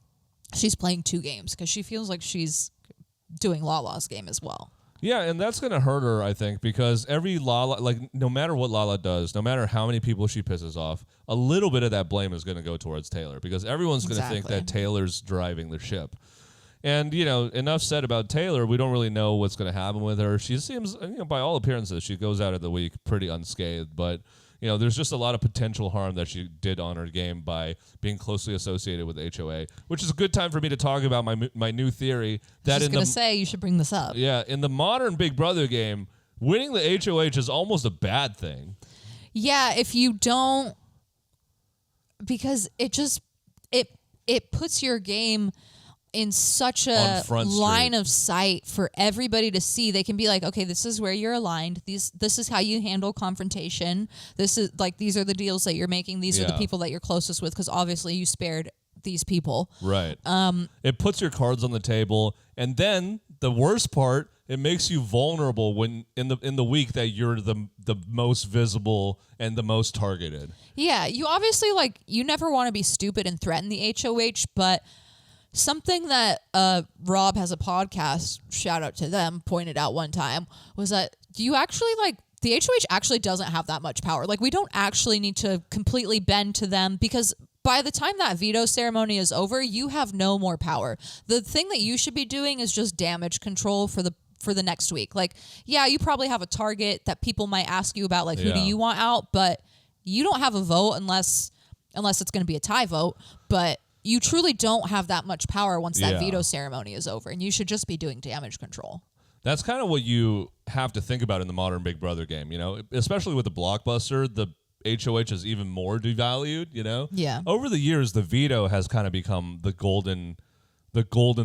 she's playing two games because she feels like she's doing Lala's game as well. Yeah, and that's going to hurt her, I think, because every Lala, like, no matter what Lala does, no matter how many people she pisses off, a little bit of that blame is going to go towards Taylor, because everyone's going to think that Taylor's driving the ship. And, enough said about Taylor. We don't really know what's going to happen with her. She seems, by all appearances, she goes out of the week pretty unscathed. But, there's just a lot of potential harm that she did on her game by being closely associated with HOA, which is a good time for me to talk about my new theory. That I was going to say, you should bring this up. Yeah, in the modern Big Brother game, winning the HOH is almost a bad thing. Yeah, if you don't, because it puts your game in such a line of sight for everybody to see. They can be like, okay, this is where you're aligned. This is how you handle confrontation. This is like, these are the deals that you're making. These are the people that you're closest with, because obviously you spared these people. Right. It puts your cards on the table, and then the worst part, it makes you vulnerable when in the week that you're the most visible and the most targeted. Yeah, you obviously you never want to be stupid and threaten the HOH, but something that Rob has a podcast, shout out to them, pointed out one time was that you actually the HOH actually doesn't have that much power. We don't actually need to completely bend to them, because by the time that veto ceremony is over, you have no more power. The thing that you should be doing is just damage control for the next week. You probably have a target that people might ask you about, who do you want out, but you don't have a vote unless it's going to be a tie vote. But you truly don't have that much power once that veto ceremony is over, and you should just be doing damage control. That's kind of what you have to think about in the modern Big Brother game, especially with the blockbuster. The HOH is even more devalued, Yeah. Over the years, the veto has kind of become the golden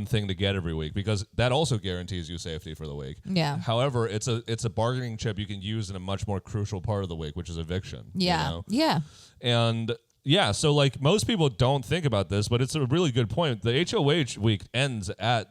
thing to get every week, because that also guarantees you safety for the week. Yeah. However, it's a bargaining chip you can use in a much more crucial part of the week, which is eviction. Yeah. Yeah. And yeah, so most people don't think about this, but it's a really good point. The HOH week ends at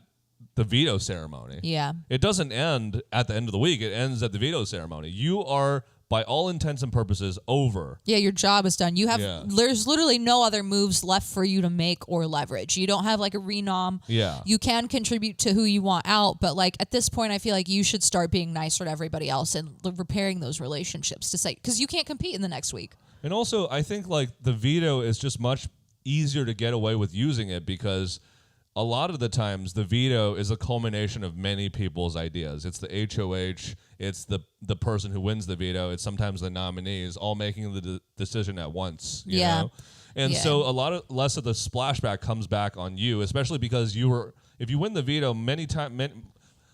the veto ceremony. Yeah. It doesn't end at the end of the week. It ends at the veto ceremony. You are, by all intents and purposes, over. Yeah, your job is done. There's literally no other moves left for you to make or leverage. You don't have a renom. Yeah. You can contribute to who you want out, but at this point, I feel like you should start being nicer to everybody else and repairing those relationships, to say, because you can't compete in the next week. And also, I think the veto is just much easier to get away with using it, because a lot of the times the veto is a culmination of many people's ideas. It's the HOH, it's the person who wins the veto, it's sometimes the nominees all making the decision at once. You know? And so a lot less of the splashback comes back on you, especially because if you win the veto,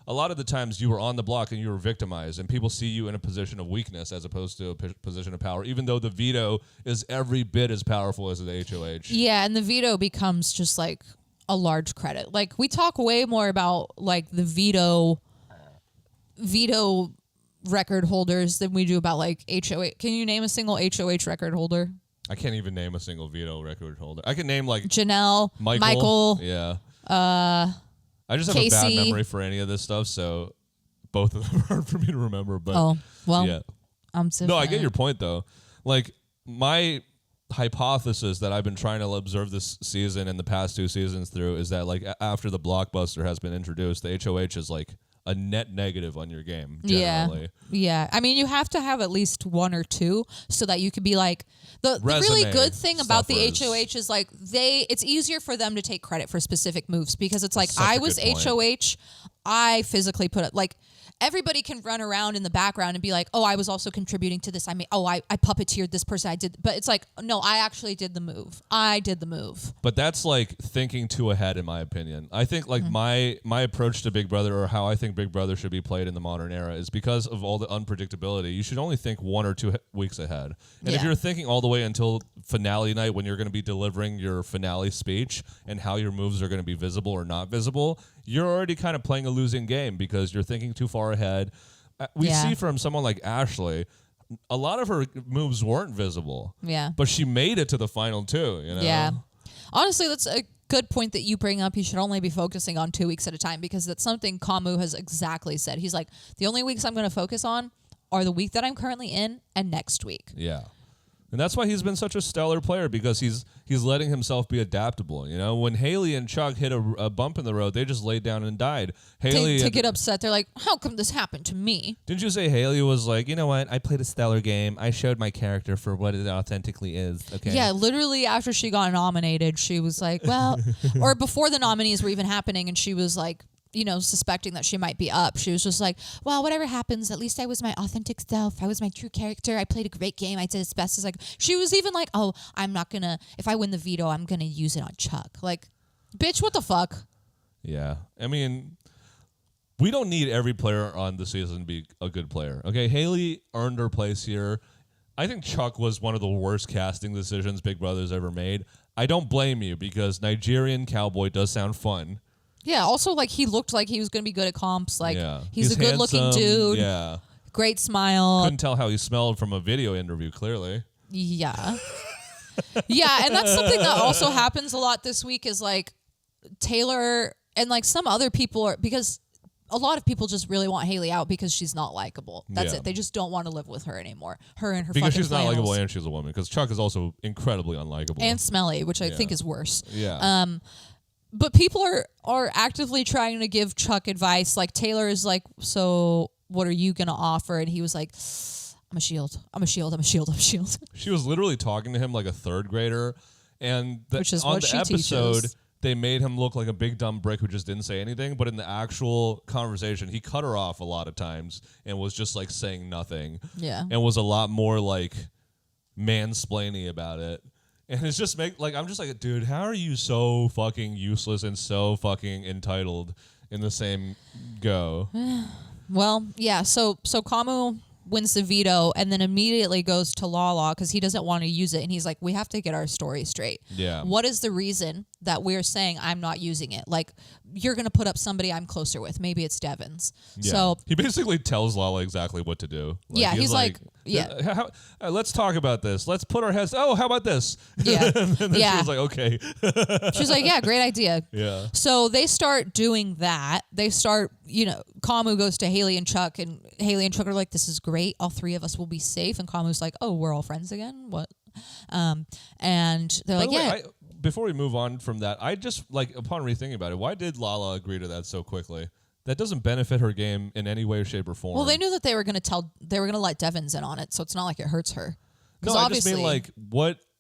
a lot of the times you were on the block and you were victimized, and people see you in a position of weakness as opposed to a position of power, even though the veto is every bit as powerful as the HOH. Yeah, and the veto becomes just a large credit. We talk way more about the veto record holders than we do about HOH. Can you name a single HOH record holder? I can't even name a single veto record holder. I can name Janelle, Michael. Yeah. I just have Casey. a bad memory for any of this stuff, so both of them are hard for me to remember. But yeah. I get your point though. My hypothesis that I've been trying to observe this season and the past two seasons through is that after the blockbuster has been introduced, the HOH is a net negative on your game generally. Yeah. I mean, you have to have at least one or two so that you could be the really good thing about the HOH is it's easier for them to take credit for specific moves, because it's I was HOH, I physically put it everybody can run around in the background and be oh, I was also contributing to this. I puppeteered this person. I did, but it's no, I actually did the move. I did the move. But that's thinking too ahead, in my opinion. I think my approach to Big Brother, or how I think Big Brother should be played in the modern era, is because of all the unpredictability. You should only think 1 or 2 weeks ahead. And if you're thinking all the way until finale night, when you're going to be delivering your finale speech and how your moves are going to be visible or not visible, you're already kind of playing a losing game because you're thinking too far ahead. We see from someone like Ashley, a lot of her moves weren't visible. Yeah. But she made it to the final 2, Yeah. Honestly, that's a good point that you bring up. You should only be focusing on 2 weeks at a time, because that's something Kamu has exactly said. He's the only weeks I'm going to focus on are the week that I'm currently in and next week. Yeah. And that's why he's been such a stellar player, because he's letting himself be adaptable. You know, when Haley and Chuck hit a bump in the road, they just laid down and died. Haley to get upset, they're like, "How come this happened to me?" Didn't you say Haley was like, you know what? I played a stellar game. I showed my character for what it authentically is. Okay. Yeah, literally after she got nominated, she was like, "Well," or before the nominees were even happening, and she was like, you know, suspecting that she might be up. She was just like, well, whatever happens, at least I was my authentic self. I was my true character. I played a great game. I did as best as I could. She was even like, oh, I'm not going to, if I win the veto, I'm going to use it on Chuck. Like, bitch, what the fuck? Yeah. I mean, we don't need every player on the season to be a good player. Okay, Haley earned her place here. I think Chuck was one of the worst casting decisions Big Brother's ever made. I don't blame you, because Nigerian cowboy does sound fun. Yeah, also, like, he looked like he was going to be good at comps. Like, he's a good-looking handsome, dude. Yeah. Great smile. Couldn't tell how he smelled from a video interview, clearly. Yeah. Yeah, and that's something that also happens a lot this week is, like, Taylor and, like, some other people are... Because a lot of people just really want Haley out because she's not likable. That's it. They just don't want to live with her anymore. Her and her because fucking she's not flannels. likable and she's a woman. Because Chuck is also incredibly unlikable. And smelly, which I think is worse. Yeah. But people are actively trying to give Chuck advice. Like, Taylor is like, so what are you going to offer? And he was like, I'm a shield. I'm a shield. I'm a shield. I'm a shield. She was literally talking to him like a third grader. And which is on what the she episode, teaches. They made him look like a big dumb brick who just didn't say anything. But in the actual conversation, he cut her off a lot of times and was just like saying nothing. Yeah. And was a lot more like mansplaining about it. And it's just I'm just like, dude, how are you so fucking useless and so fucking entitled in the same go? Well, yeah. So Kamu wins the veto and then immediately goes to Lala because he doesn't want to use it. And he's like, we have to get our story straight. Yeah. What is the reason that we're saying I'm not using it? Like, you're going to put up somebody I'm closer with. Maybe it's Devon's. Yeah. So he basically tells Lala exactly what to do. He's like let's talk about this. Let's put our heads. Oh, how about this? Yeah. And then she was like, okay. She's like, yeah, great idea. Yeah. So they start doing that. They start, Kamu goes to Haley and Chuck, and Haley and Chuck are like, this is great. All three of us will be safe. And Kamu's like, oh, we're all friends again? What? And they're like, yeah. Before we move on from that, I just, upon rethinking about it, why did Lala agree to that so quickly? That doesn't benefit her game in any way, shape, or form. Well, they knew that they were going to let Devon's in on it, so it's not like it hurts her. No, I just mean,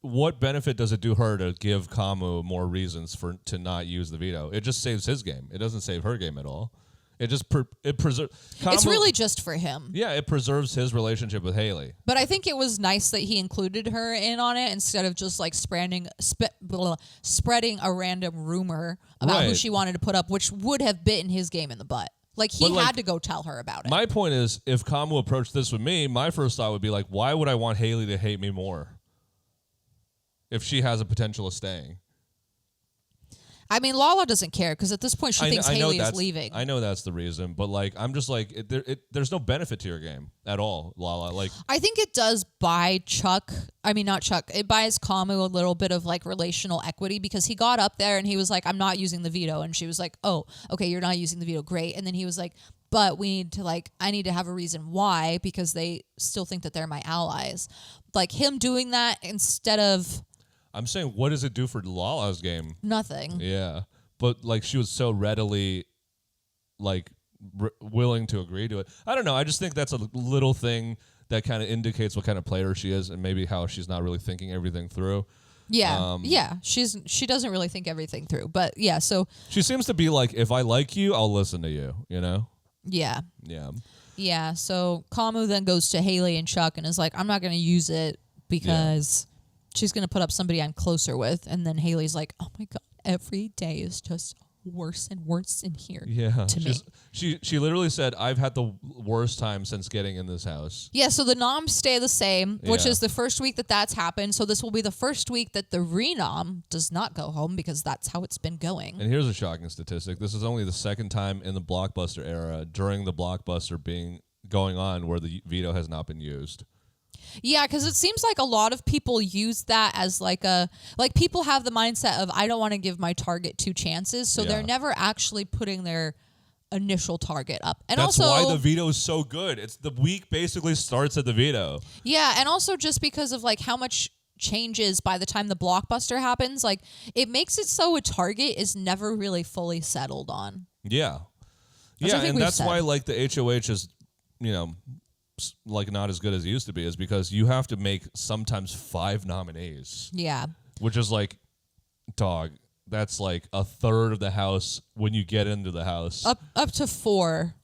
what benefit does it do her to give Kamu more reasons to not use the veto? It just saves his game. It doesn't save her game at all. It just preserves. It's really just for him. Yeah, it preserves his relationship with Haley. But I think it was nice that he included her in on it instead of just spreading a random rumor about who she wanted to put up, which would have bitten his game in the butt. He had to go tell her about it. My point is, if Kamu approached this with me, my first thought would be like, why would I want Haley to hate me more if she has a potential of staying? I mean, Lala doesn't care because at this point she thinks Haley is leaving. I know that's the reason, but I'm just like, there's no benefit to your game at all, Lala. I think it does buy Chuck. I mean, not Chuck. It buys Kamu a little bit of relational equity because he got up there and he was like, "I'm not using the veto," and she was like, "Oh, okay, you're not using the veto, great." And then he was like, "But we need to I need to have a reason why because they still think that they're my allies." Him doing that instead of. I'm saying, what does it do for Lala's game? Nothing. Yeah. But, she was so readily, willing to agree to it. I don't know. I just think that's a little thing that kind of indicates what kind of player she is and maybe how she's not really thinking everything through. Yeah. She doesn't really think everything through. But, yeah, so. She seems to be if I like you, I'll listen to you, Yeah. Yeah. Yeah. So, Kamu then goes to Haley and Chuck and is like, I'm not going to use it because... Yeah. She's going to put up somebody I'm closer with. And then Haley's like, oh, my God, every day is just worse and worse in here to me. She literally said, I've had the worst time since getting in this house. Yeah, so the noms stay the same, which is the first week that's happened. So this will be the first week that the renom does not go home because that's how it's been going. And here's a shocking statistic. This is only the second time in the Blockbuster era during the Blockbuster going on where the veto has not been used. Yeah, because it seems like a lot of people use that as people have the mindset of I don't want to give my target two chances, so they're never actually putting their initial target up. And That's also why the veto is so good. It's the week basically starts at the veto. Yeah, and also just because of like how much changes by the time the blockbuster happens, like it makes it so a target is never really fully settled on. Yeah. As I Yeah, think and we've that's said. why like the HOH is, like not as good as it used to be, is because you have to make sometimes 5 nominees, Yeah. which is like, dog, that's like a third of the house when you get into the house. Up to 4,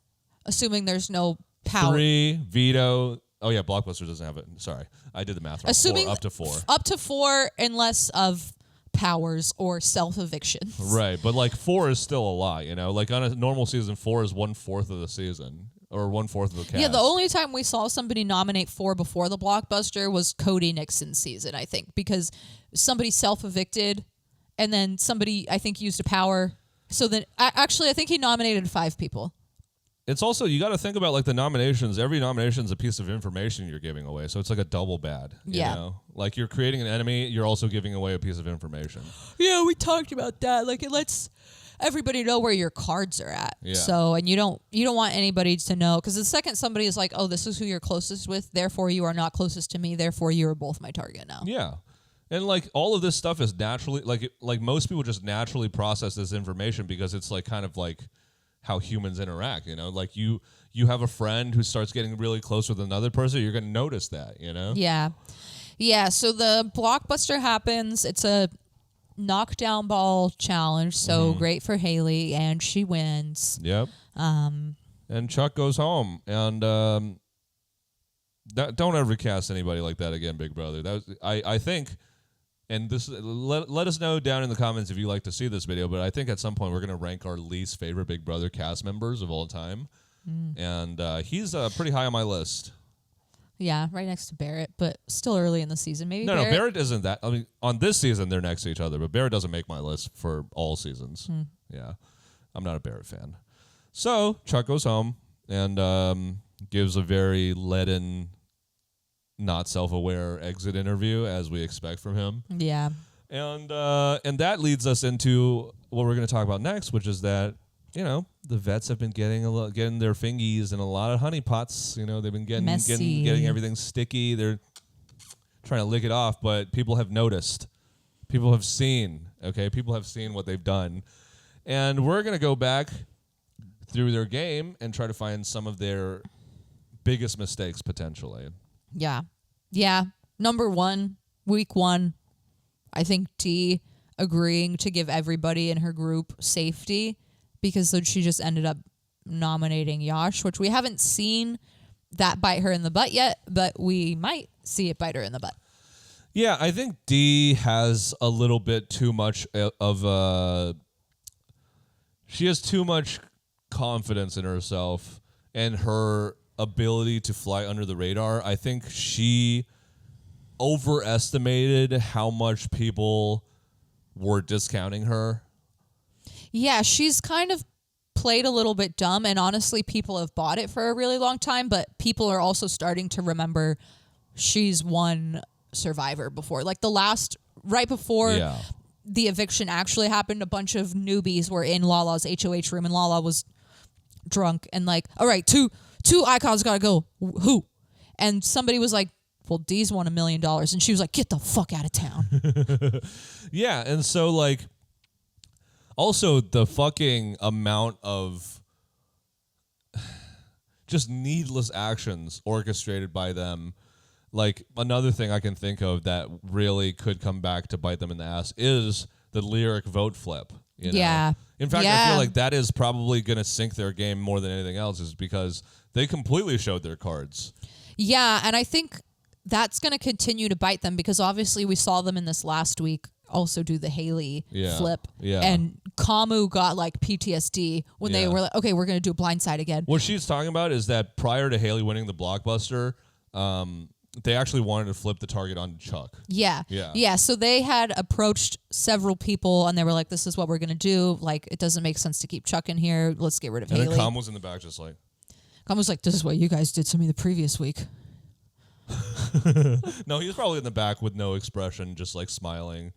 assuming there's no power. 3 veto. Oh yeah, Blockbuster doesn't have it. Sorry, I did the math wrong. Assuming 4, up to 4. Up to 4 unless of powers or self-evictions. Right, but like 4 is still a lot, Like on a normal season, 4 is 1/4 of the season or 1/4 of the cast. Yeah, the only time we saw somebody nominate 4 before the blockbuster was Cody Nixon's season, I think, because somebody self-evicted and then somebody, I think, used a power. So then, actually, I think he nominated 5 people. It's also, you got to think about like the nominations. Every nomination is a piece of information you're giving away, so it's like a double bad. You know? Like you're creating an enemy, you're also giving away a piece of information. Yeah, we talked about that. Like it lets everybody know where your cards are at. Yeah. So, and you don't want anybody to know, because the second somebody is like, oh, this is who you're closest with, therefore you are not closest to me, therefore you are both my target now. Yeah. And like all of this stuff is naturally like most people just naturally process this information because it's like kind of like how humans interact, Like you have a friend who starts getting really close with another person, you're going to notice that, Yeah. Yeah, so the blockbuster happens. It's a knockdown ball challenge, so great for Haley, and she wins. Yep. And Chuck goes home, and don't ever cast anybody like that again, Big Brother. That was, I think, and this let us know down in the comments if you like to see this video, but I think at some point we're going to rank our least favorite Big Brother cast members of all time, and he's pretty high on my list. Yeah, right next to Barrett, but still early in the season. Maybe No, Barrett isn't that. I mean, on this season, they're next to each other, but Barrett doesn't make my list for all seasons. Yeah, I'm not a Barrett fan. So Chuck goes home and gives a very leaden, not self-aware exit interview, as we expect from him. Yeah. And that leads us into what we're going to talk about next, which is that, the vets have been getting their fingies in a lot of honeypots. They've been getting everything sticky. They're trying to lick it off, but people have noticed. People have seen, okay? People have seen what they've done. And we're going to go back through their game and try to find some of their biggest mistakes potentially. Yeah. Yeah. Number 1, week 1, I think T agreeing to give everybody in her group safety, because then she just ended up nominating Yash, which we haven't seen that bite her in the butt yet, but we might see it bite her in the butt. Yeah, I think D has a little bit too much of she has too much confidence in herself and her ability to fly under the radar. I think she overestimated how much people were discounting her. Yeah, she's kind of played a little bit dumb, and honestly, people have bought it for a really long time, but people are also starting to remember she's won Survivor before. Like right before the eviction actually happened, a bunch of newbies were in Lala's HOH room, and Lala was drunk and like, all right, two icons gotta go. Who? And somebody was like, well, D's won $1 million. And she was like, get the fuck out of town. Yeah, and so like, also, the fucking amount of just needless actions orchestrated by them. Like, another thing I can think of that really could come back to bite them in the ass is the lyric vote flip. Yeah. In fact, I feel like that is probably going to sink their game more than anything else, is because they completely showed their cards. Yeah, and I think that's going to continue to bite them, because obviously we saw them in this last week also do the Haley flip. Yeah. And Kamu got like PTSD when they were like, okay, we're going to do a blindside again. What she's talking about is that prior to Haley winning the blockbuster, they actually wanted to flip the target on Chuck. Yeah. Yeah. So they had approached several people and they were like, this is what we're going to do. Like, it doesn't make sense to keep Chuck in here. Let's get rid of Haley. And then Kamu was in the back just like. Kamu was like, this is what you guys did to me the previous week. No, he was probably in the back with no expression, just like smiling.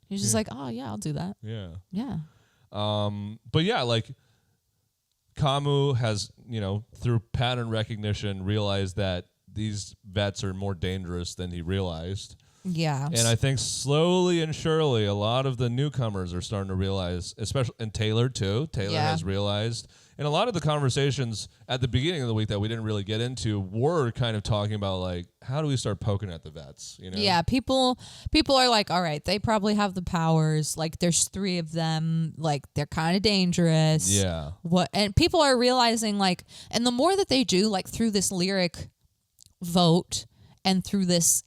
He's just like, oh, yeah, I'll do that. Yeah. Yeah. But yeah, like, Kamu has, through pattern recognition, realized that these vets are more dangerous than he realized. Yeah. And I think slowly and surely, a lot of the newcomers are starting to realize, especially, and Taylor too. Taylor has realized. And a lot of the conversations at the beginning of the week that we didn't really get into were kind of talking about, like, how do we start poking at the vets? Yeah, people are like, all right, they probably have the powers. Like, there's 3 of them. Like, they're kind of dangerous. Yeah. And people are realizing, like, and the more that they do, like, through this lyric vote and through this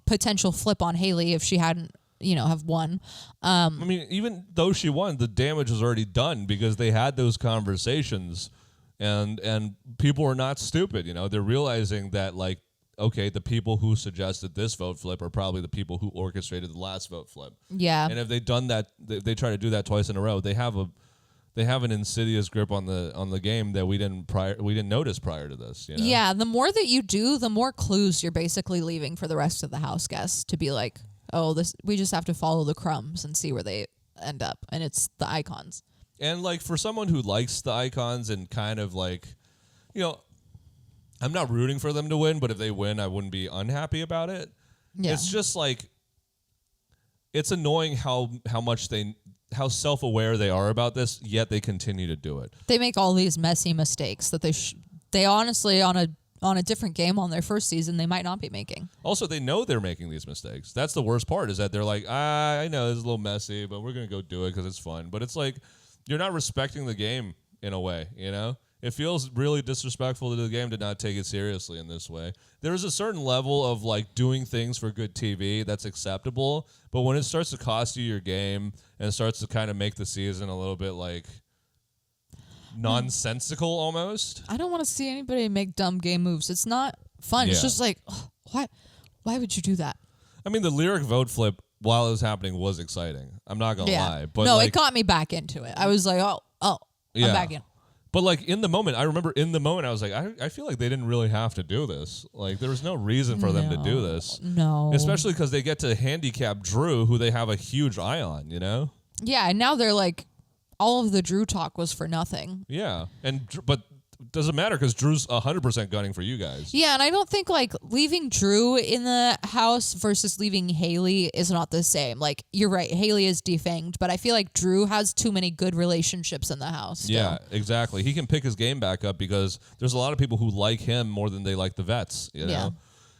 potential flip on Haley if she hadn't, have won. I mean, even though she won, the damage was already done because they had those conversations, and people are not stupid. They're realizing that, like, okay, the people who suggested this vote flip are probably the people who orchestrated the last vote flip. Yeah. And if they've done that, they try to do that twice in a row. They have an insidious grip on the game that we didn't notice prior to this. Yeah, the more that you do, the more clues you're basically leaving for the rest of the house guests to be like, oh, we just have to follow the crumbs and see where they end up, and it's the icons. And, like, for someone who likes the icons and kind of, like, I'm not rooting for them to win, but if they win, I wouldn't be unhappy about it. Yeah. It's just like, it's annoying how self-aware they are about this, yet they continue to do it. They make all these messy mistakes that they honestly, on a different game on their first season, they might not be making. Also, they know they're making these mistakes. That's the worst part, is that they're like, I know this is a little messy, but we're going to go do it because it's fun. But it's like, you're not respecting the game in a way, It feels really disrespectful to the game to not take it seriously in this way. There's a certain level of, like, doing things for good TV that's acceptable, but when it starts to cost you your game and it starts to kind of make the season a little bit, like, nonsensical almost. I don't want to see anybody make dumb game moves. It's not fun. Yeah. It's just like, why would you do that? I mean, the lyric vote flip while it was happening was exciting. I'm not going to lie. But no, it got me back into it. I was like, I'm back in. But, like, in the moment, I remember I was like, I feel like they didn't really have to do this. Like, there was no reason for them to do this. No. Especially because they get to handicap Drew, who they have a huge eye on, Yeah, and now they're like, all of the Drew talk was for nothing. Yeah, but doesn't matter because Drew's 100% gunning for you guys. Yeah, and I don't think, like, leaving Drew in the house versus leaving Haley is not the same. Like, you're right, Haley is defanged, but I feel like Drew has too many good relationships in the house still. Yeah, exactly. He can pick his game back up because there's a lot of people who like him more than they like the vets,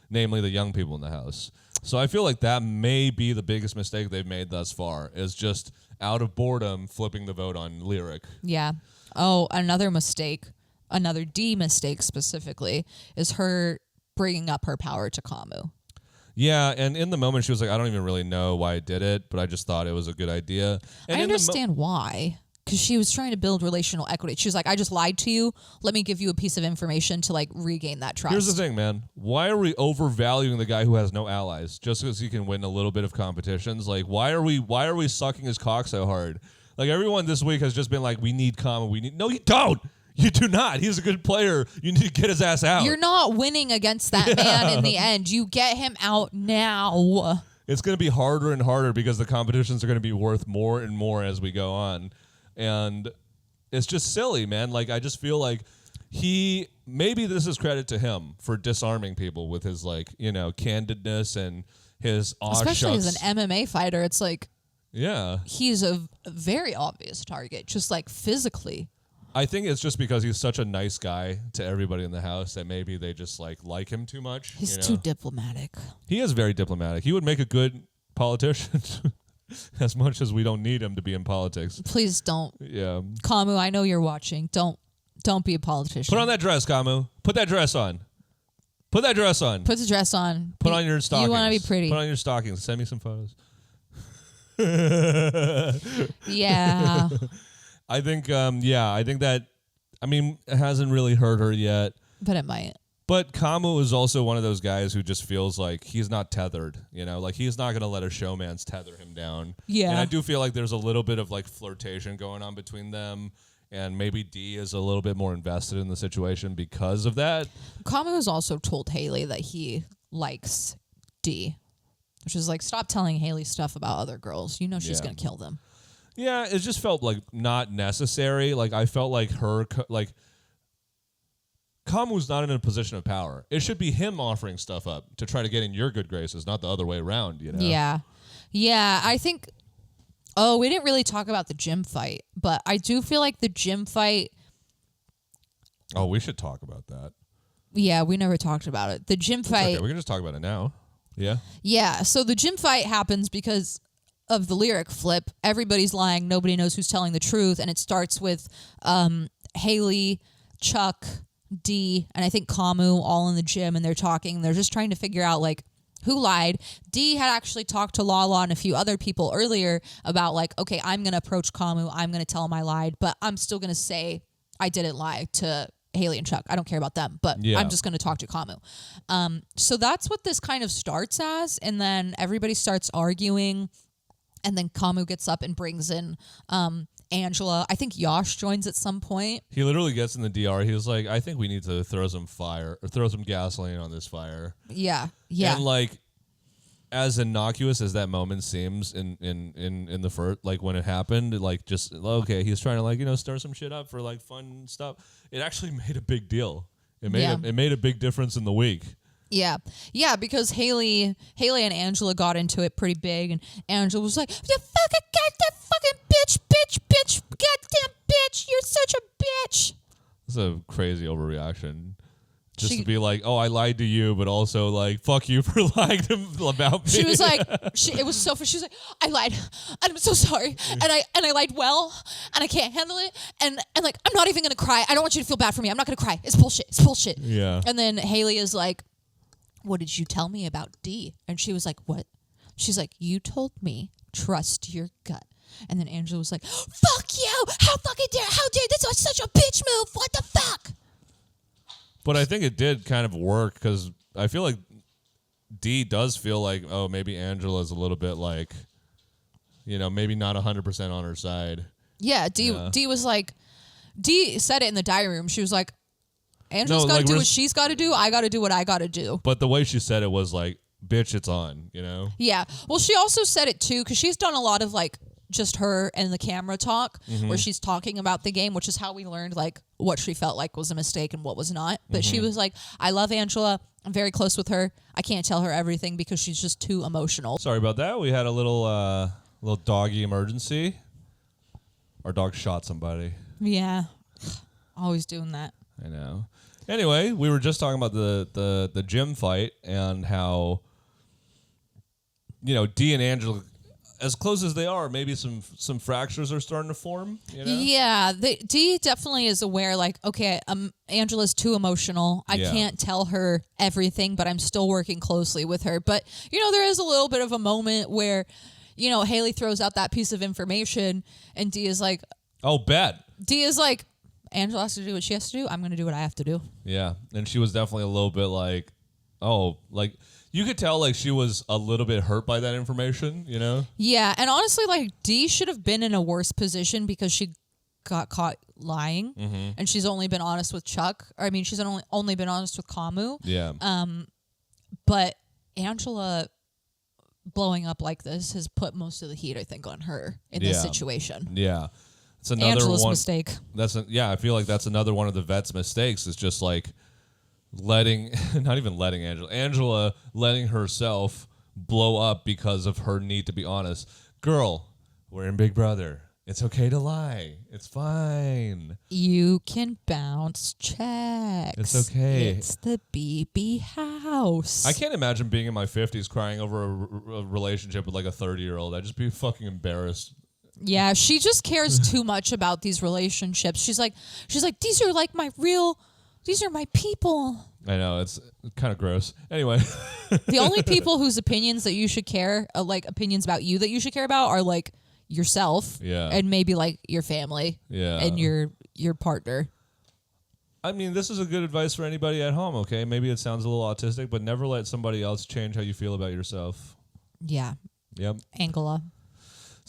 namely the young people in the house. So I feel like that may be the biggest mistake they've made thus far, is just out of boredom flipping the vote on lyric. Yeah. Oh, another mistake. Another D mistake specifically is her bringing up her power to Kamu. Yeah, and in the moment she was like, I don't even really know why I did it, but I just thought it was a good idea. And I understand why, because she was trying to build relational equity. She was like, I just lied to you. Let me give you a piece of information to, like, regain that trust. Here's the thing, man. Why are we overvaluing the guy who has no allies just because he can win a little bit of competitions? Like, why are we sucking his cock so hard? Like, everyone this week has just been like, we need Kamu. No, you don't. You do not. He's a good player. You need to get his ass out. You're not winning against that man in the end. You get him out now. It's going to be harder and harder because the competitions are going to be worth more and more as we go on. And it's just silly, man. Like, I just feel like maybe this is credit to him for disarming people with his, like, candidness and his especially as an MMA fighter. It's like, yeah, he's a very obvious target, just like physically. I think it's just because he's such a nice guy to everybody in the house that maybe they just like him too much. He's too diplomatic. He is very diplomatic. He would make a good politician as much as we don't need him to be in politics. Please don't. Yeah. Kamu, I know you're watching. Don't be a politician. Put on that dress, Kamu. Put that dress on. Put that dress on. Put the dress on. Put on your stockings. You want to be pretty. Put on your stockings. Send me some photos. Yeah. I think that, it hasn't really hurt her yet. But it might. But Kamu is also one of those guys who just feels like he's not tethered, like he's not going to let a showman's tether him down. Yeah. And I do feel like there's a little bit of, like, flirtation going on between them, and maybe D is a little bit more invested in the situation because of that. Kamu has also told Haley that he likes D, which is like, stop telling Haley stuff about other girls. She's going to kill them. Yeah, it just felt like not necessary. Like I felt like Kamu's not in a position of power. It should be him offering stuff up to try to get in your good graces, not the other way around, you know? Yeah. Yeah, I think... Oh, we didn't really talk about the gym fight, but I do feel like the gym fight... Oh, we should talk about that. Yeah, we never talked about it. The gym fight... Okay, we can just talk about it now. Yeah? Yeah, so the gym fight happens because of the lyric flip. Everybody's lying. Nobody knows who's telling the truth, and it starts with Haley, Chuck... D, and I think Kamu all in the gym, and they're talking. They're just trying to figure out, like, who lied. D had actually talked to Lala and a few other people earlier about, like, okay, I'm going to approach Kamu. I'm going to tell him I lied, but I'm still going to say I didn't lie to Haley and Chuck. I don't care about them, but I'm just going to talk to Kamu. So that's what this kind of starts as, and then everybody starts arguing, and then Kamu gets up and brings in Angela. I think Yash joins at some point. He literally gets in the DR. He was like, I think we need to throw some gasoline on this fire. Yeah. Yeah. And like, as innocuous as that moment seems in the first, like when it happened, like just, okay, he's trying to like, stir some shit up for like fun stuff. It actually made a big deal. It made a big difference in the week. Yeah. Yeah, because Haley and Angela got into it pretty big, and Angela was like, you fucking goddamn fucking bitch, goddamn bitch, you're such a bitch. It's a crazy overreaction. Just to be like, oh, I lied to you, but also like, fuck you for lying about me. She was like, it was so funny. She was like, I lied, and I'm so sorry, and I lied well, and I can't handle it, and like, I'm not even gonna cry. I don't want you to feel bad for me. I'm not gonna cry. It's bullshit. Yeah. And then Haley is like, what did you tell me about D? And she was like, what? She's like, you told me, trust your gut. And then Angela was like, fuck you! How dare, this was such a bitch move! What the fuck? But I think it did kind of work, because I feel like D does feel like, oh, maybe Angela's a little bit like, maybe not 100% on her side. Yeah, D was like, D said it in the diary room. She was like, Angela's got to do what she's got to do. I got to do what I got to do. But the way she said it was like, bitch, it's on, Yeah. Well, she also said it too, because she's done a lot of like just her and the camera talk, where she's talking about the game, which is how we learned like what she felt like was a mistake and what was not. But she was like, I love Angela. I'm very close with her. I can't tell her everything because she's just too emotional. Sorry about that. We had a little doggy emergency. Our dog shot somebody. Yeah. Always doing that. I know. Anyway, we were just talking about the gym fight and how, D and Angela, as close as they are, maybe some fractures are starting to form. Yeah, D definitely is aware, like, okay, Angela's too emotional. I can't tell her everything, but I'm still working closely with her. But, there is a little bit of a moment where, Haley throws out that piece of information, and D is like... Oh, bet. D is like, Angela has to do what she has to do. I'm going to do what I have to do. Yeah, and she was definitely a little bit like, oh, like... You could tell, like, she was a little bit hurt by that information, Yeah, and honestly, like, D should have been in a worse position because she got caught lying, and she's only been honest with Chuck. I mean, she's only been honest with Kamu. Yeah. But Angela blowing up like this has put most of the heat, I think, on her in this situation. Yeah. It's another Angela's mistake. I feel like that's another one of the vet's mistakes, is just, like, not even letting Angela letting herself blow up because of her need to be honest. Girl, we're in Big Brother. It's okay to lie. It's fine. You can bounce checks. It's okay. It's the BB house. I can't imagine being in my 50s crying over a relationship with like a 30-year-old. I'd just be fucking embarrassed. Yeah, she just cares too much about these relationships. She's like, these are like these are my people. I know, it's kind of gross. Anyway. The only people whose opinions that you should care, like opinions about you that you should care about, are like yourself. Yeah. And maybe like your family. Yeah. And your partner. I mean, this is a good advice for anybody at home, okay? Maybe it sounds a little autistic, but never let somebody else change how you feel about yourself. Yeah. Yep. Angela.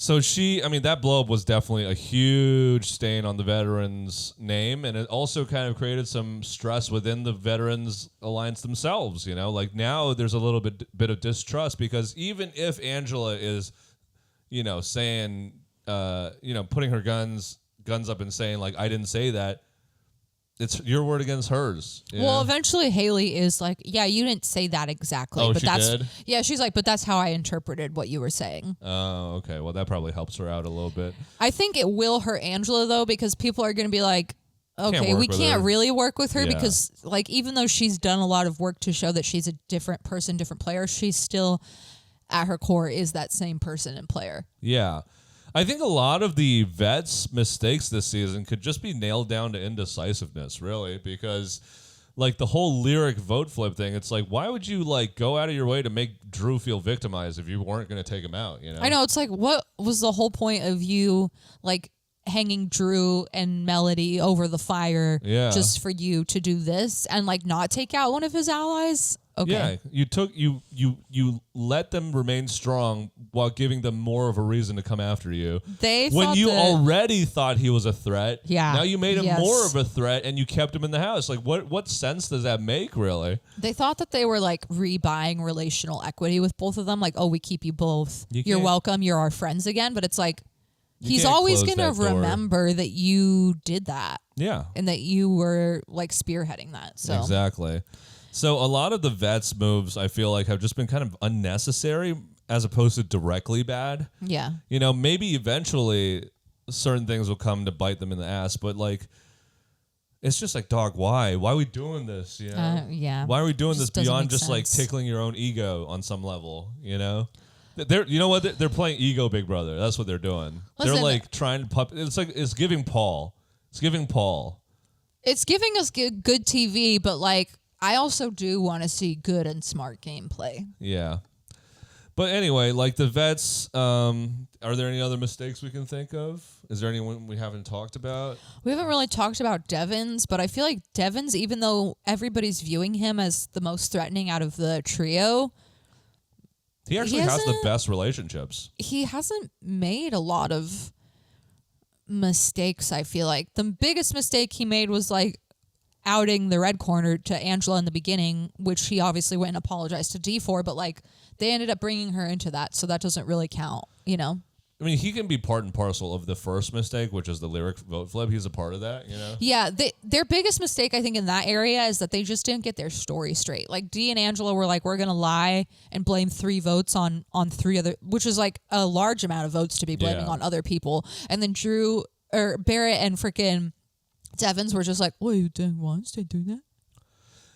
So that blow up was definitely a huge stain on the veterans' name, and it also kind of created some stress within the Veterans Alliance themselves, Like now there's a little bit of distrust, because even if Angela is, saying putting her guns up and saying like, I didn't say that. It's your word against hers. Well, eventually Haley is like, yeah, you didn't say that exactly. Oh, but she did? Yeah, she's like, but that's how I interpreted what you were saying. Oh, okay. Well, that probably helps her out a little bit. I think it will hurt Angela, though, because people are going to be like, okay, we can't really work with her because, like, even though she's done a lot of work to show that she's a different person, different player, she's still, at her core, is that same person and player. Yeah. I think a lot of the vets' mistakes this season could just be nailed down to indecisiveness, really, because like the whole lyric vote flip thing, it's like, why would you like go out of your way to make Drew feel victimized if you weren't going to take him out? I know, it's like, what was the whole point of you like hanging Drew and Melody over the fire just for you to do this and like not take out one of his allies? Okay. Yeah, you let them remain strong while giving them more of a reason to come after you. When you already thought he was a threat, now you made him more of a threat and you kept him in the house. Like, what sense does that make, really? They thought that they were like rebuying relational equity with both of them. Like, oh, we keep you both. You're welcome. You're our friends again. But it's like, he's always going to remember that you did that. Yeah. And that you were like spearheading that. So exactly. So a lot of the vets moves I feel like have just been kind of unnecessary as opposed to directly bad. Yeah. Maybe eventually certain things will come to bite them in the ass, but like it's just like, dog, why? Why are we doing this? Yeah. Why are we doing this beyond just sense. like tickling your own ego on some level, They're, they're playing ego Big Brother. That's what they're doing. They're like trying to it's giving Paul. It's giving Paul. It's giving us good TV, but like I also do want to see good and smart gameplay. Yeah. But anyway, like the vets, are there any other mistakes we can think of? Is there anyone we haven't talked about? We haven't really talked about Devins, but I feel like Devins, even though everybody's viewing him as the most threatening out of the trio, he actually has the best relationships. He hasn't made a lot of mistakes, I feel like. The biggest mistake he made was like outing the red corner to Angela in the beginning, which he obviously went and apologized to D for, but like they ended up bringing her into that, so that doesn't really count, I mean, he can be part and parcel of the first mistake, which is the lyric vote flip. He's a part of that, Yeah, their biggest mistake, I think, in that area is that they just didn't get their story straight. Like, Dee and Angela were like, we're going to lie and blame 3 votes on 3 other, which is like a large amount of votes to be blaming on other people. And then Barrett and freaking Devins were just like, well, you didn't once, they do that?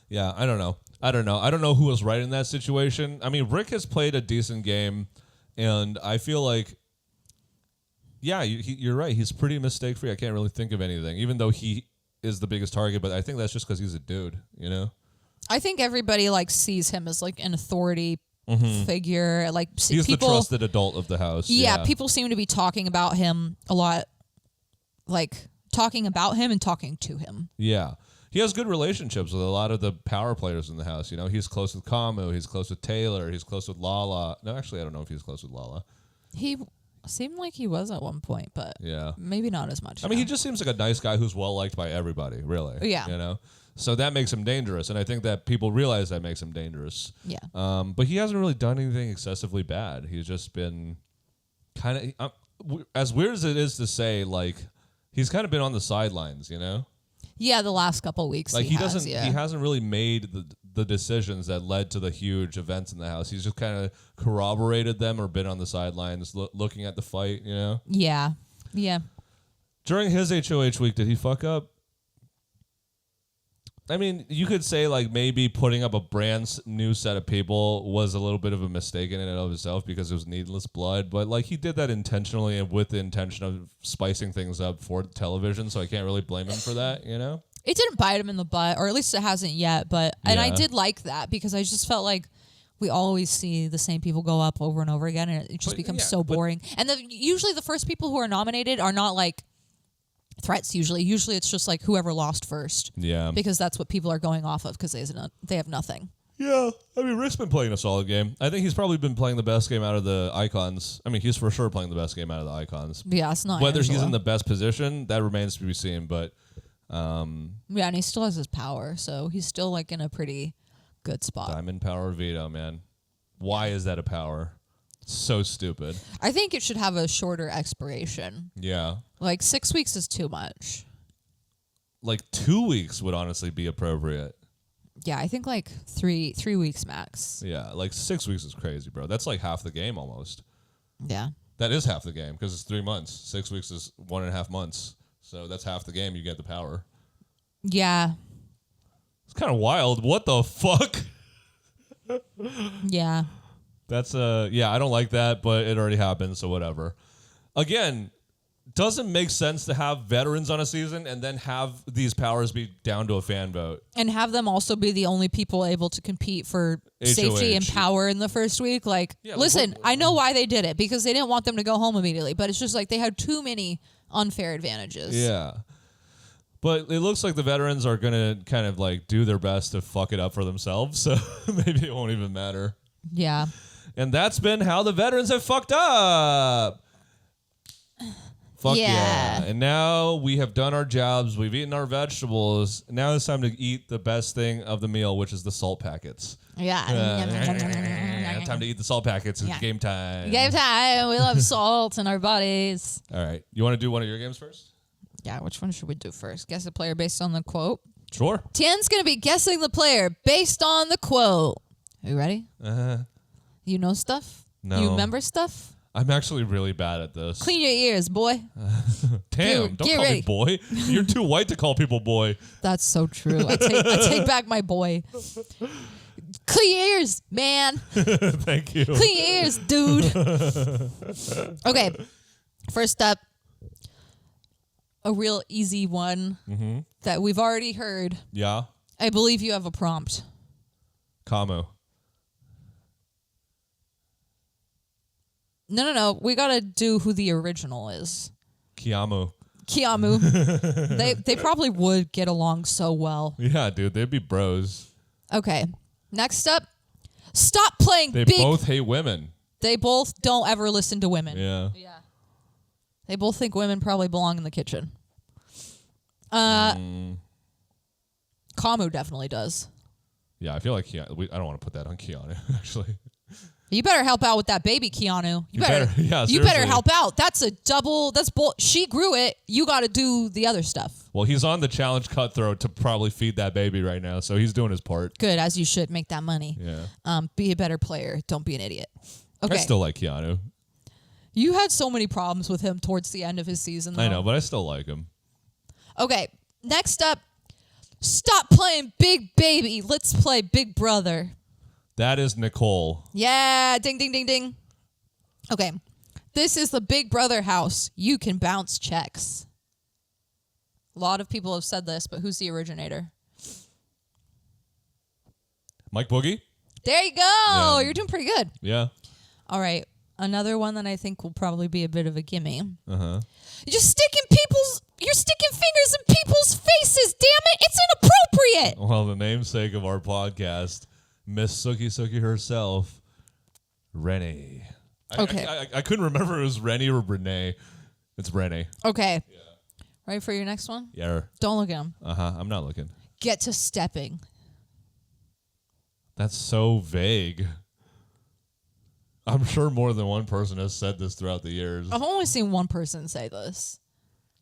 Yeah, I don't know. I don't know who was right in that situation. I mean, Rick has played a decent game, and I feel like, yeah, you're right. He's pretty mistake-free. I can't really think of anything, even though he is the biggest target, but I think that's just because he's a dude, I think everybody, like, sees him as, like, an authority figure. Like, he's the trusted adult of the house. Yeah, people seem to be talking about him a lot, like, talking about him and talking to him. Yeah. He has good relationships with a lot of the power players in the house. He's close with Kamu. He's close with Taylor. He's close with Lala. No, actually, I don't know if he's close with Lala. He seemed like he was at one point, but maybe not as much. I mean, he just seems like a nice guy who's well-liked by everybody, really. Yeah. So that makes him dangerous, and I think that people realize that makes him dangerous. Yeah. But he hasn't really done anything excessively bad. He's just been kind of, as weird as it is to say, like, he's kind of been on the sidelines, Yeah, the last couple of weeks. Like he hasn't really made the decisions that led to the huge events in the house. He's just kind of corroborated them or been on the sidelines looking at the fight, Yeah. Yeah. During his HOH week, did he fuck up? I mean, you could say like maybe putting up a brand new set of people was a little bit of a mistake in and of itself because it was needless blood, but like he did that intentionally and with the intention of spicing things up for television, so I can't really blame him for that, It didn't bite him in the butt, or at least it hasn't yet, but and I did like that because I just felt like we always see the same people go up over and over again, and it just becomes so boring. And usually the first people who are nominated are not like threats usually. Usually it's just like whoever lost first. Yeah. Because that's what people are going off of because they have nothing. Yeah. I mean, Rick's been playing a solid game. I think he's probably been playing the best game out of the icons. I mean, he's for sure playing the best game out of the icons. Yeah, it's not whether Angela. He's in the best position, that remains to be seen, but yeah, and he still has his power, so he's still like in a pretty good spot. Diamond power veto, man. Why is that a power? So stupid. I think it should have a shorter expiration. Yeah. Like 6 weeks is too much. Like 2 weeks would honestly be appropriate. Yeah, I think like three weeks max. Yeah, like 6 weeks is crazy, bro. That's like half the game almost. Yeah. That is half the game because it's 3 months. 6 weeks is 1.5 months. So that's half the game. You get the power. Yeah. It's kind of wild. What the fuck? Yeah. That's I don't like that, but it already happened, so whatever. Again, doesn't make sense to have veterans on a season and then have these powers be down to a fan vote. And have them also be the only people able to compete for safety and power in the first week. Like, listen, I know why they did it, because they didn't want them to go home immediately, but it's just like they had too many unfair advantages. Yeah. But it looks like the veterans are going to kind of like do their best to fuck it up for themselves, so maybe it won't even matter. Yeah. And that's been how the veterans have fucked up. Fuck yeah. And now we have done our jobs. We've eaten our vegetables. Now it's time to eat the best thing of the meal, which is the salt packets. Yeah. Time to eat the salt packets. It's game time. Game time. We love salt in our bodies. All right. You want to do one of your games first? Yeah. Which one should we do first? Guess the player based on the quote. Sure. Tian's going to be guessing the player based on the quote. Are you ready? You know stuff? No. You remember stuff? I'm actually really bad at this. Clean your ears, boy. Damn, don't call me boy. You're too white to call people boy. That's so true. I take back my boy. Clean your ears, man. Thank you. Clean your ears, dude. Okay, first up, a real easy one that we've already heard. Yeah. I believe you have a prompt. Kamo. No. We gotta do who the original is. Kiamu. They probably would get along so well. Yeah, dude, they'd be bros. Okay. Next up, stop playing They big. both hate women. They both don't ever listen to women. Yeah. They both think women probably belong in the kitchen. Kamu definitely does. Yeah, I feel like Keanu. I don't want to put that on Keanu, actually. You better help out with that baby, Keanu. You better seriously. help out. That's a double. She grew it. You got to do the other stuff. Well, he's on the challenge cutthroat to probably feed that baby right now, so he's doing his part. Good, as you should. Make that money. Yeah. Be a better player. Don't be an idiot. Okay. I still like Keanu. You had so many problems with him towards the end of his season, though. I know, but I still like him. Okay. Next up, stop playing Big Baby. Let's play Big Brother. That is Nicole. Yeah, ding, ding, ding, ding. Okay, this is the Big Brother house. You can bounce checks. A lot of people have said this, but who's the originator? Mike Boogie? There you go. Yeah. You're doing pretty good. Yeah. All right, another one that I think will probably be a bit of a gimme. Uh-huh. You're sticking fingers in people's faces, damn it. It's inappropriate. Well, the namesake of our podcast, Miss Sooki Sooki herself, Renee. Okay. I couldn't remember if it was Rennie or Renee. It's Renee. Okay. Yeah. Ready for your next one? Yeah. Don't look at him. Uh-huh. I'm not looking. Get to stepping. That's so vague. I'm sure more than one person has said this throughout the years. I've only seen one person say this.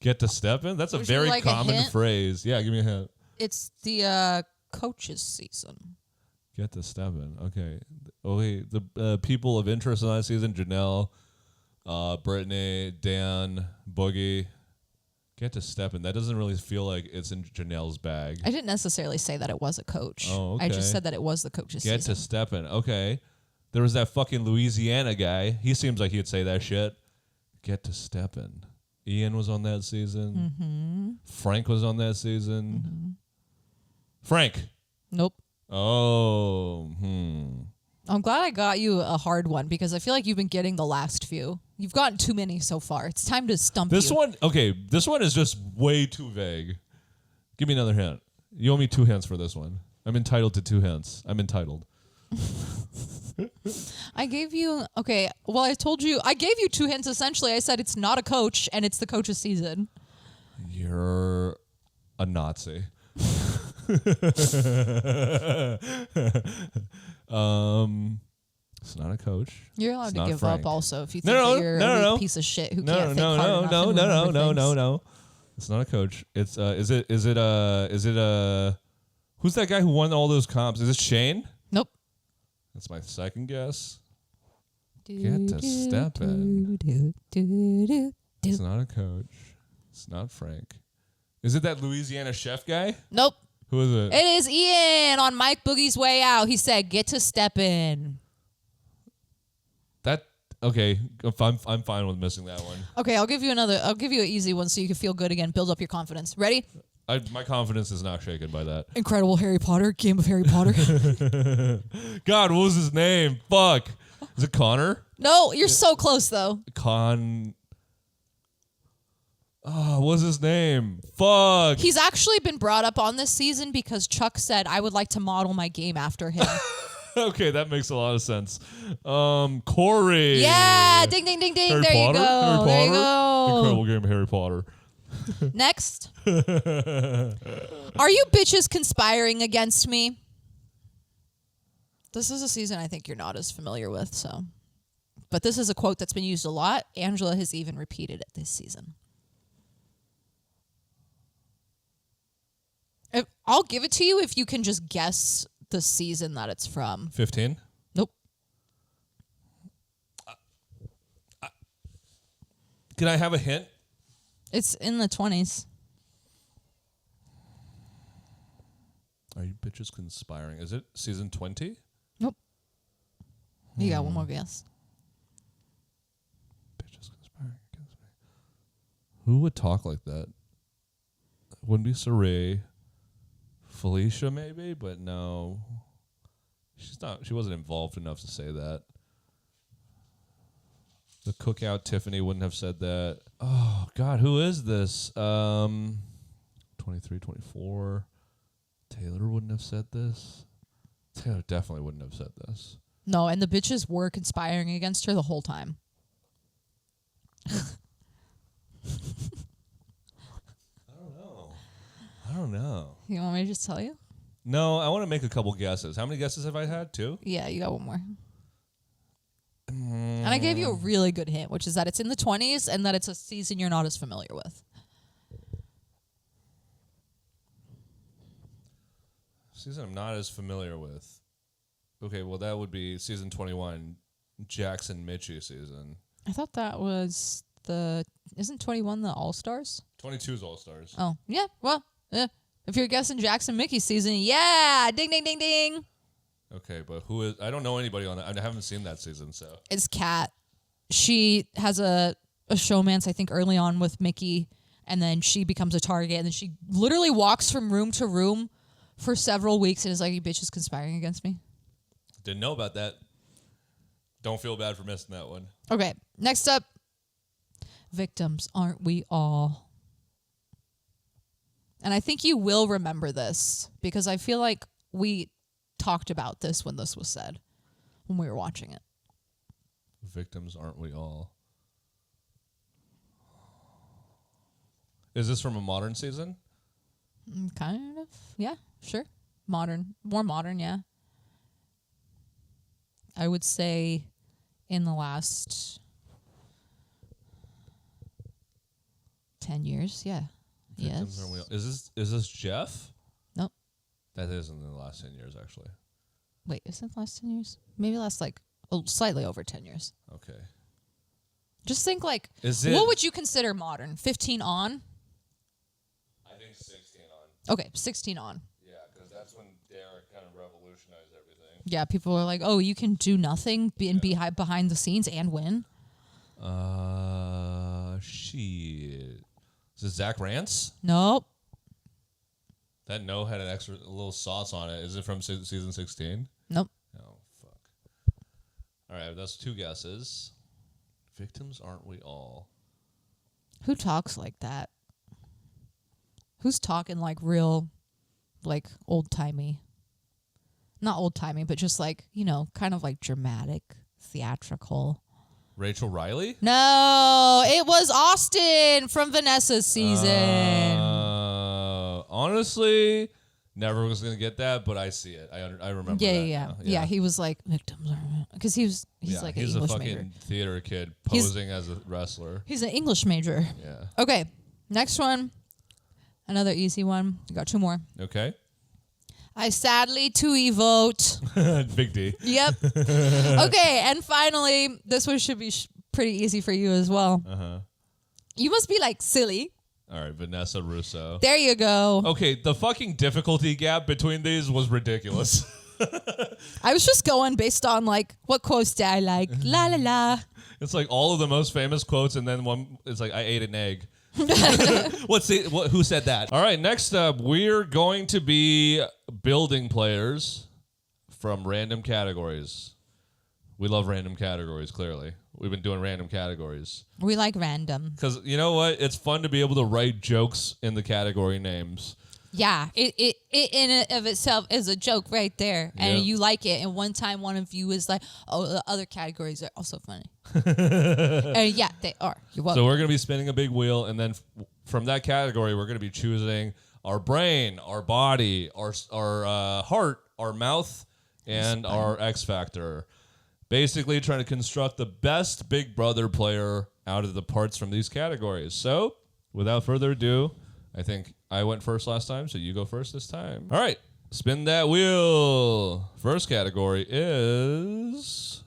Get to stepping? That's a Would you very like a common hint? phrase. Yeah, give me a hint. It's the coaches season. Get to stepping. Okay. Okay. The people of interest in that season: Janelle, Brittany, Dan, Boogie. Get to stepping. That doesn't really feel like it's in Janelle's bag. I didn't necessarily say that it was a coach. Oh, okay. I just said that it was the coaches season. Get to stepping. Okay. There was that fucking Louisiana guy. He seems like he'd say that shit. Get to stepping. Ian was on that season. Mm-hmm. Frank was on that season. Mm-hmm. Frank. Nope. Oh. I'm glad I got you a hard one because I feel like you've been getting the last few. You've gotten too many so far. It's time to stump This you. one, okay, this one is just way too vague. Give me another hint. You owe me 2 hints for this one. I'm entitled to 2 hints. I'm entitled. I gave you, okay, well, I told you, I gave you 2 hints essentially. I said it's not a coach and it's the coach's season. You're a Nazi. It's not a coach. You're allowed It's to not give Frank. up also if you think No, that you're no, a no. weak piece of shit who No, can't think hard enough and remember things. no. It's not a coach. It's is it who's that guy who won all those comps? Is it Shane? Nope. That's my second guess. Get to step in. It's not a coach. It's not Frank. Is it that Louisiana chef guy? Nope. Who is it? It is Ian on Mike Boogie's way out. He said, "Get to step in." That okay. I'm fine with missing that one. Okay, I'll give you an easy one so you can feel good again. Build up your confidence. Ready? My confidence is not shaken by that. Incredible Harry Potter. Game of Harry Potter. God, what was his name? Fuck. Is it Connor? No, you're so close though. What was his name? Fuck. He's actually been brought up on this season because Chuck said, "I would like to model my game after him." Okay, that makes a lot of sense. Corey. Yeah, ding, ding, ding, ding. Harry There Potter? you go. Harry There you Potter? go. Incredible game of Harry Potter. Next. Are you bitches conspiring against me? This is a season I think you're not as familiar with, so. But this is a quote that's been used a lot. Angela has even repeated it this season. I'll give it to you if you can just guess the season that it's from. 15? Nope. Can I have a hint? It's in the 20s. Are you bitches conspiring? Is it season 20? Nope. You got one more guess. Bitches conspiring against me. Who would talk like that? It wouldn't be Saray. Felicia maybe, but no. She wasn't involved enough to say that. The cookout Tiffany wouldn't have said that. Oh God, who is this? 23, 24. Taylor wouldn't have said this. Taylor definitely wouldn't have said this. No, and the bitches were conspiring against her the whole time. I don't know. You want me to just tell you? No, I want to make a couple guesses. How many guesses have I had? 2? Yeah, you got one more. And I gave you a really good hint, which is that it's in the 20s and that it's a season you're not as familiar with. Season I'm not as familiar with. Okay, well, that would be season 21, Jackson Mitchie season. I thought that was isn't 21 the All-Stars? 22's All-Stars. Oh, yeah, well, if you're guessing Jackson Mickey's season, yeah, ding, ding, ding, ding. Okay, but who is... I don't know anybody on that. I haven't seen that season, so... It's Kat. She has a showmance, I think, early on with Mickey, and then she becomes a target, and then she literally walks from room to room for several weeks and is like, "You bitches conspiring against me." Didn't know about that. Don't feel bad for missing that one. Okay, next up. Victims, aren't we all? And I think you will remember this because I feel like we talked about this when this was said, when we were watching it. Victims, aren't we all? Is this from a modern season? Kind of. Yeah, sure. Modern. More modern, yeah. I would say in the last 10 years, yeah. Victims, Yes. aren't we all? Is this Jeff? Nope. That isn't in the last 10 years, actually. Wait, is it the last 10 years? Maybe last slightly over 10 years. Okay. Just think Is it... what would you consider modern? 15 on? I think 16 on. Okay, 16 on. Yeah, because that's when Derek kind of revolutionized everything. Yeah, people are like, "Oh, you can do nothing and be behind the scenes and win." Shit. Is it Zach Rance? Nope. That no had a little sauce on it. Is it from season 16? Nope. Oh, fuck. All right, that's 2 guesses. Victims, aren't we all? Who talks like that? Who's talking like real, like old-timey? Not old-timey, but just like, kind of like dramatic, theatrical. Rachel Riley? No, it was Austin from Vanessa's season. Honestly, never was gonna get that, but I see it. I remember. Yeah. That Yeah, he was like victims because he's like an he's English a fucking major. theater kid posing as a wrestler. He's an English major. Yeah. Okay, next one. Another easy one. We got 2 more. Okay. I sadly to vote. Big D. Yep. Okay, and finally, this one should be pretty easy for you as well. You must be like silly. All right, Vanessa Russo. There you go. Okay, the fucking difficulty gap between these was ridiculous. I was just going based on like what quotes did I like. La la la. It's like all of the most famous quotes, and then one. It's like I ate an egg. Who said that? All right, next up, we're going to be building players from random categories. We love random categories, clearly. We've been doing random categories. We like random. Because you know what? It's fun to be able to write jokes in the category names. Yeah, it in and of itself is a joke right there, and Yep. you like it. And one time, one of you is like, "Oh, the other categories are also funny." And yeah, they are. You're welcome. So we're going to be spinning a big wheel, and then from that category, we're going to be choosing our brain, our body, our heart, our mouth, and our X Factor. Basically, trying to construct the best Big Brother player out of the parts from these categories. So, without further ado, I think I went first last time, so you go first this time. All right, spin that wheel. First category is...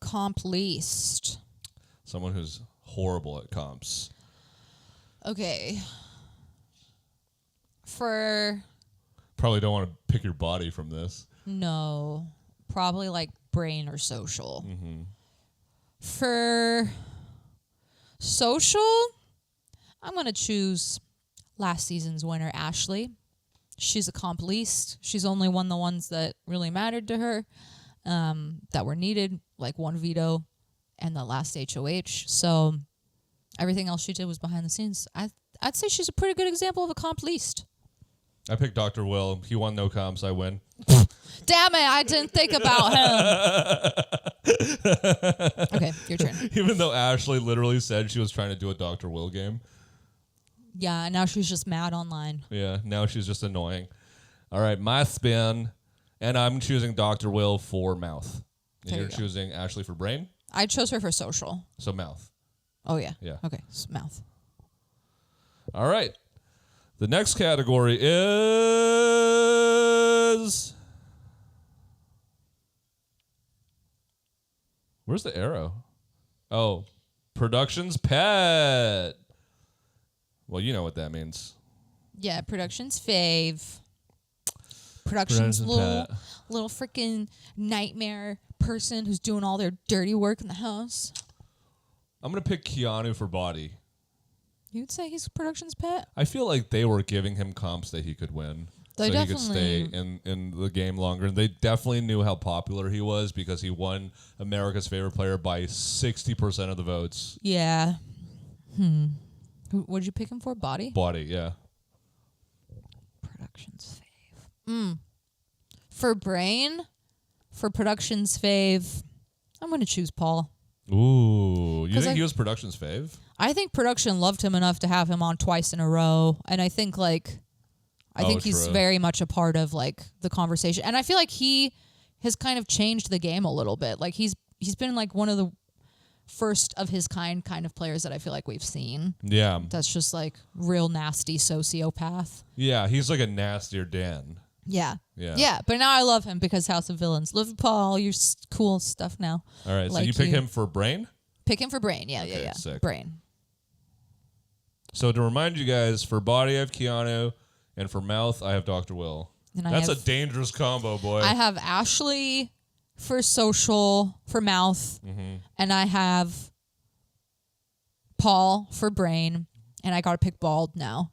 comp least. someone who's horrible at comps. Okay. For... Probably don't want to pick your body from this. No. Probably like brain or social. Mm-hmm. For social, I'm going to choose last season's winner, Ashley. She's a comp least. She's only won the ones that really mattered to her, that were needed, like one veto and the last HOH. So everything else she did was behind the scenes. I'd say she's a pretty good example of a comp least. I picked Dr. Will. He won no comps. I win. Damn it, I didn't think about him. Okay, your turn. Even though Ashley literally said she was trying to do a Dr. Will game. Yeah, now she's just mad online. Yeah, now she's just annoying. All right, my spin, and I'm choosing Dr. Will for mouth. And There you're you go. choosing Ashley for brain? I chose her for social. So mouth. Oh, yeah. Yeah. Okay, mouth. All right. The next category is... Where's the arrow? Oh, production's pet. Well, you know what that means. Yeah, production's fave. Production's little pet. little freaking nightmare person who's doing all their dirty work in the house. I'm going to pick Keanu for body. You'd say he's production's pet? I feel like they were giving him comps that he could win. They so he could stay definitely- in the game longer. And they definitely knew how popular he was because he won America's favorite player by 60% of the votes. Yeah. What'd you pick him for? Body? Body, yeah. Production's fave. For brain, for production's fave, I'm going to choose Paul. Ooh. You 'Cause think I- he was production's fave? I think production loved him enough to have him on twice in a row. And I think he's true. very much a part of like the conversation. And I feel like he has kind of changed the game a little bit. Like he's been like one of the first of his kind of players that I feel like we've seen. Yeah. That's just like real nasty sociopath. Yeah, he's like a nastier Dan. Yeah. Yeah. Yeah. But now I love him because House of Villains. Live Paul, you're cool stuff now. All right, so Like you pick you. him for brain? Pick him for brain. Yeah, Okay, yeah. sick. Brain. So to remind you guys, for body I have Keanu, and for mouth I have Dr. Will. And That's I a dangerous combo, boy. I have Ashley for social, for mouth, and I have Paul for brain, and I gotta pick bald now.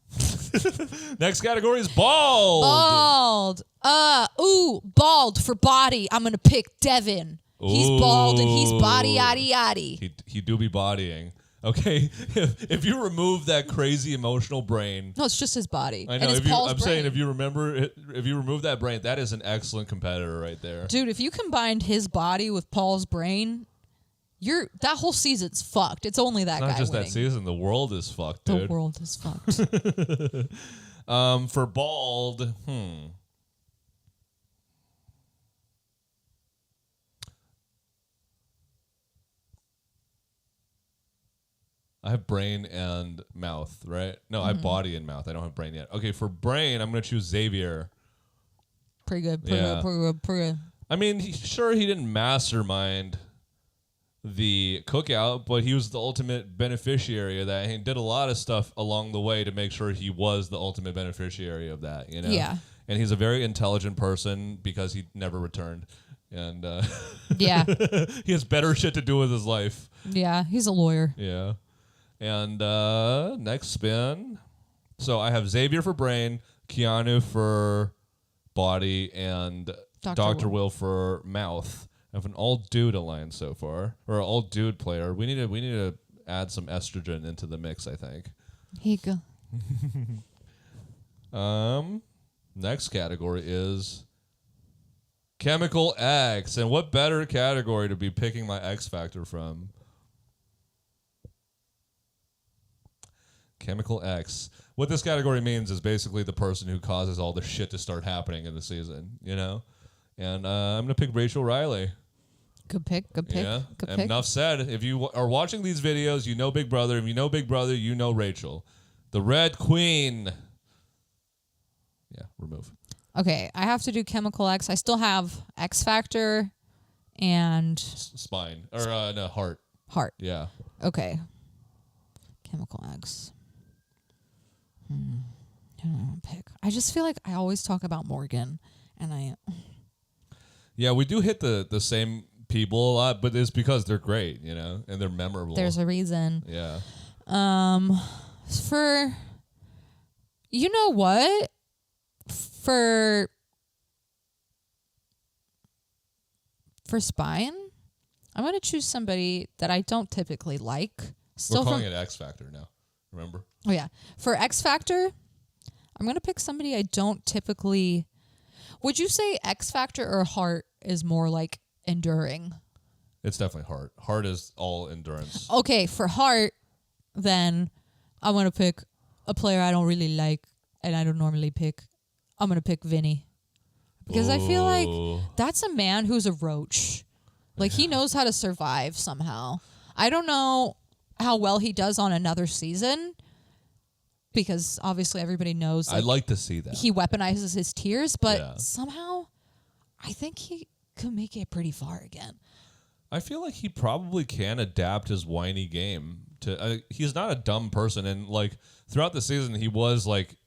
Next category is bald. Bald for body. I'm gonna pick Devin. He's bald and he's body yaddy yaddy. He do be bodying. Okay, if you remove that crazy emotional brain, No, it's just his body. I And know. it's Paul's I'm brain. saying if you remove that brain, that is an excellent competitor right there. Dude, if you combined his body with Paul's brain, that whole season's fucked. It's only that It's guy not just winning. that season. The world is fucked, dude. The world is fucked. For bald, I have brain and mouth, right? No, I have body and mouth. I don't have brain yet. Okay, for brain, I'm going to choose Xavier. Pretty good. Yeah. Pretty good. I mean, sure, he didn't mastermind the cookout, but he was the ultimate beneficiary of that. He did a lot of stuff along the way to make sure he was the ultimate beneficiary of that, you know? Yeah. And he's a very intelligent person because he never returned. And Yeah. he has better shit to do with his life. Yeah, he's a lawyer. Yeah. And next spin. So I have Xavier for brain, Keanu for body, and Dr. Will for mouth. I have an all-dude alliance so far, or an all-dude player. We need to add some estrogen into the mix, I think. Here you go. Next category is Chemical X. And what better category to be picking my X Factor from? Chemical X. What this category means is basically the person who causes all the shit to start happening in the season, you know? And I'm going to pick Rachel Riley. Good pick. Good pick. Yeah. Good And pick. enough said. If you are watching these videos, you know Big Brother. If you know Big Brother, you know Rachel. The Red Queen. Yeah, remove. Okay, I have to do Chemical X. I still have X Factor and Spine. Or, no, heart. Heart. Yeah. Okay. Chemical X. I don't know what to pick. I just feel like I always talk about Morgan, and Yeah, we do hit the same people a lot, but it's because they're great, you know, and they're memorable. there's a reason. Yeah. For you know what? For Spine, I'm gonna choose somebody that I don't typically like. We're calling it X Factor now. Remember? Oh yeah. For X Factor, I'm gonna pick somebody I don't typically. Would you say X Factor or Heart is more like enduring? It's definitely Heart. Heart is all endurance. Okay, for Heart, then I'm gonna pick a player I don't really like and I don't normally pick. I'm gonna pick Vinny. Because I feel like that's a man who's a roach. Like he knows how to survive somehow. I don't know how well he does on another season. Because obviously everybody knows I'd like to see that. he weaponizes his tears, but somehow I think he could make it pretty far again. I feel like he probably can adapt his whiny game to. He's not a dumb person, and like throughout the season, he was like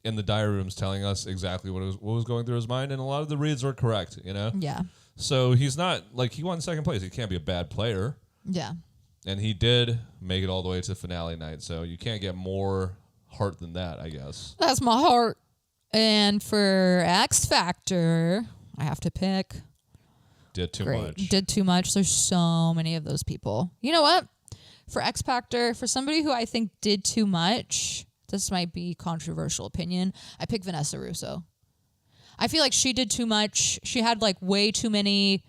in the diary rooms telling us exactly what was going through his mind, and a lot of the reads were correct. You know. Yeah. So he's not like he won second place. He can't be a bad player. Yeah. And he did make it all the way to finale night, so you can't get more heart than that, I guess. That's my heart. And for X Factor, I have to pick. Did too Great. much. Did too much. There's so many of those people. You know what? For X Factor, for somebody who I think did too much, this might be controversial opinion, I pick Vanessa Russo. I feel like she did too much. She had like way too many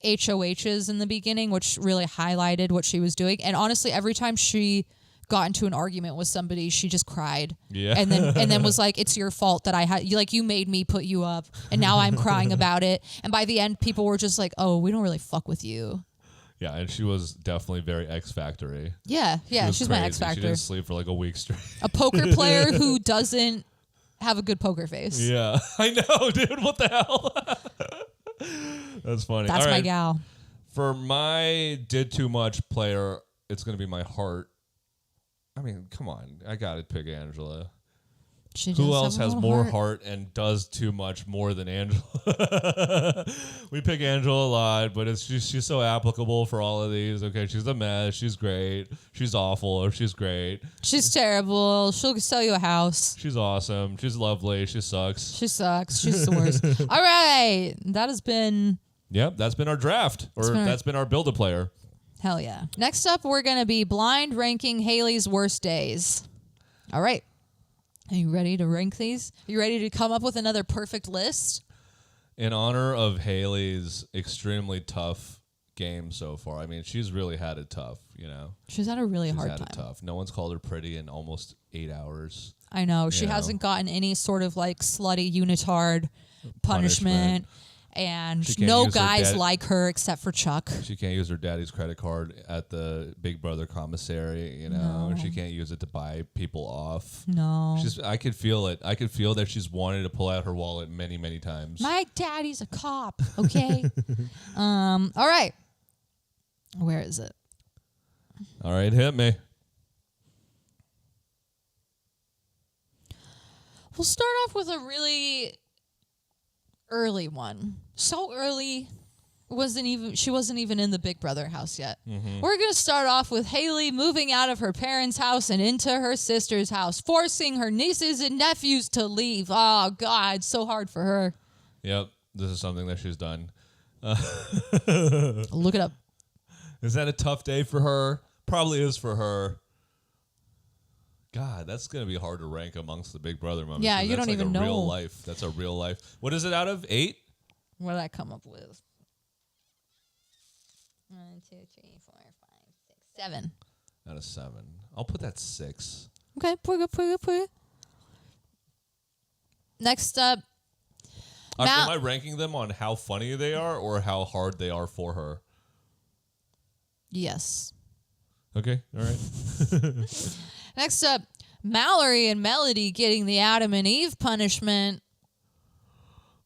HOHs in the beginning, which really highlighted what she was doing. And honestly, every time she got into an argument with somebody, she just cried. Yeah. And then was like, it's your fault that I had you made me put you up and now I'm crying about it. And by the end people were just like, oh, we don't really fuck with you. Yeah, and she was definitely very X Factory. Yeah, she's my X Factor. She didn't sleep for like a week straight. A poker player who doesn't have a good poker face. Yeah, I know, dude. What the hell? That's funny. That's All my right. gal. For my did too much player, it's going to be my heart. I mean, come on. I got to pick Angela. Who else has more heart and does too much more than Angela? We pick Angela a lot, but she's so applicable for all of these. Okay, she's a mess. She's great. She's awful, or she's great. She's terrible. She'll sell you a house. She's awesome. She's lovely. She sucks. She sucks. She's the worst. All right. That has been... Yep, that's been our draft. Or that's been our Build-A-Player. Hell yeah. Next up, we're going to be blind ranking Haley's worst days. All right. Are you ready to rank these? Are you ready to come up with another perfect list? In honor of Haley's extremely tough game so far. I mean, she's really had it tough, you know. She's had a really She's hard had time. it tough. No one's called her pretty in almost 8 hours. I know. She You know. hasn't gotten any sort of like slutty unitard punishment. And She can't no use her guys dad- like her except for Chuck. She can't use her daddy's credit card at the Big Brother commissary, you know. No. She can't use it to buy people off. No. I could feel it. I could feel that she's wanted to pull out her wallet many, many times. My daddy's a cop, okay? All right. Where is it? All right, hit me. We'll start off with a really early one. So early, she wasn't even in the Big Brother house yet. Mm-hmm. We're going to start off with Haley moving out of her parents' house and into her sister's house, forcing her nieces and nephews to leave. Oh, God, so hard for her. Yep, this is something that she's done. Look it up. Is that a tough day for her? Probably is for her. God, that's going to be hard to rank amongst the Big Brother moments. Yeah, 'cause you that's don't like even a know. real life. That's a real life. What is it out of 8? What did I come up with? 1, 2, 3, 4, 5, 6, 7. Out of 7. I'll put that 6. Okay, pretty good. Next up, Am I ranking them on how funny they are or how hard they are for her? yes. Okay, all right. Next up, Mallory and Melody getting the Adam and Eve punishment.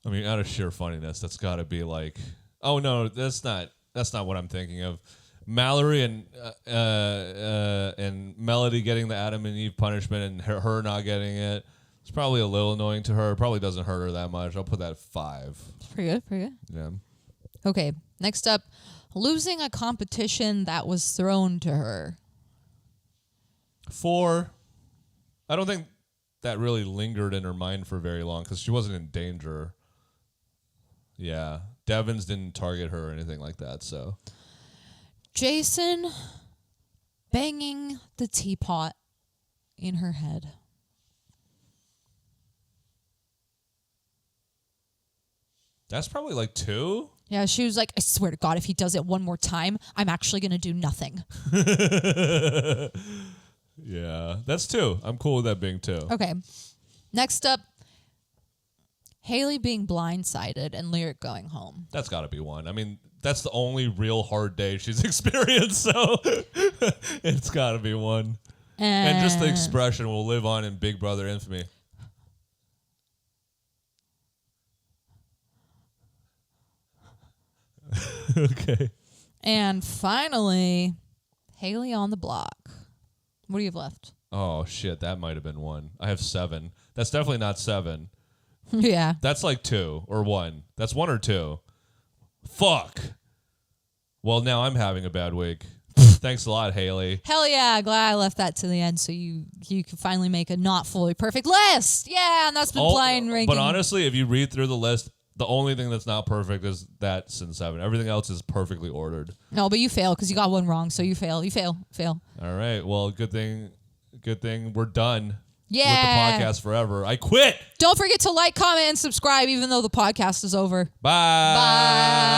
I mean, out of sheer funniness, that's got to be like, oh no, that's not what I'm thinking of. Mallory and Melody getting the Adam and Eve punishment and her not getting it. It's probably a little annoying to her. It probably doesn't hurt her that much. I'll put that at 5. Pretty good. Yeah. Okay, next up, losing a competition that was thrown to her. 4. I don't think that really lingered in her mind for very long because she wasn't in danger. Yeah. Devins didn't target her or anything like that, so. Jason banging the teapot in her head. That's probably like 2. Yeah, she was like, I swear to God, if he does it one more time, I'm actually going to do nothing. Yeah, that's 2. I'm cool with that being 2. Okay. Next up, Haley being blindsided and Lyric going home. That's got to be 1. I mean, that's the only real hard day she's experienced, so it's got to be 1. And just the expression will live on in Big Brother infamy. Okay. And finally, Haley on the block. What do you have left? Oh, shit, that might have been 1. I have 7. That's definitely not 7. Yeah. That's like 2 or 1. That's 1 or 2. Fuck. Well, now I'm having a bad week. Thanks a lot, Haley. Hell yeah. Glad I left that to the end so you can finally make a not fully perfect list. Yeah, and that's been blind ranking. But honestly, if you read through the list, the only thing that's not perfect is that Sin 7. Everything else is perfectly ordered. No, but you fail because you got one wrong, so you fail. All right. Well, good thing we're done. Yeah. With the podcast forever. I quit. Don't forget to like, comment, and subscribe even though the podcast is over. Bye. Bye.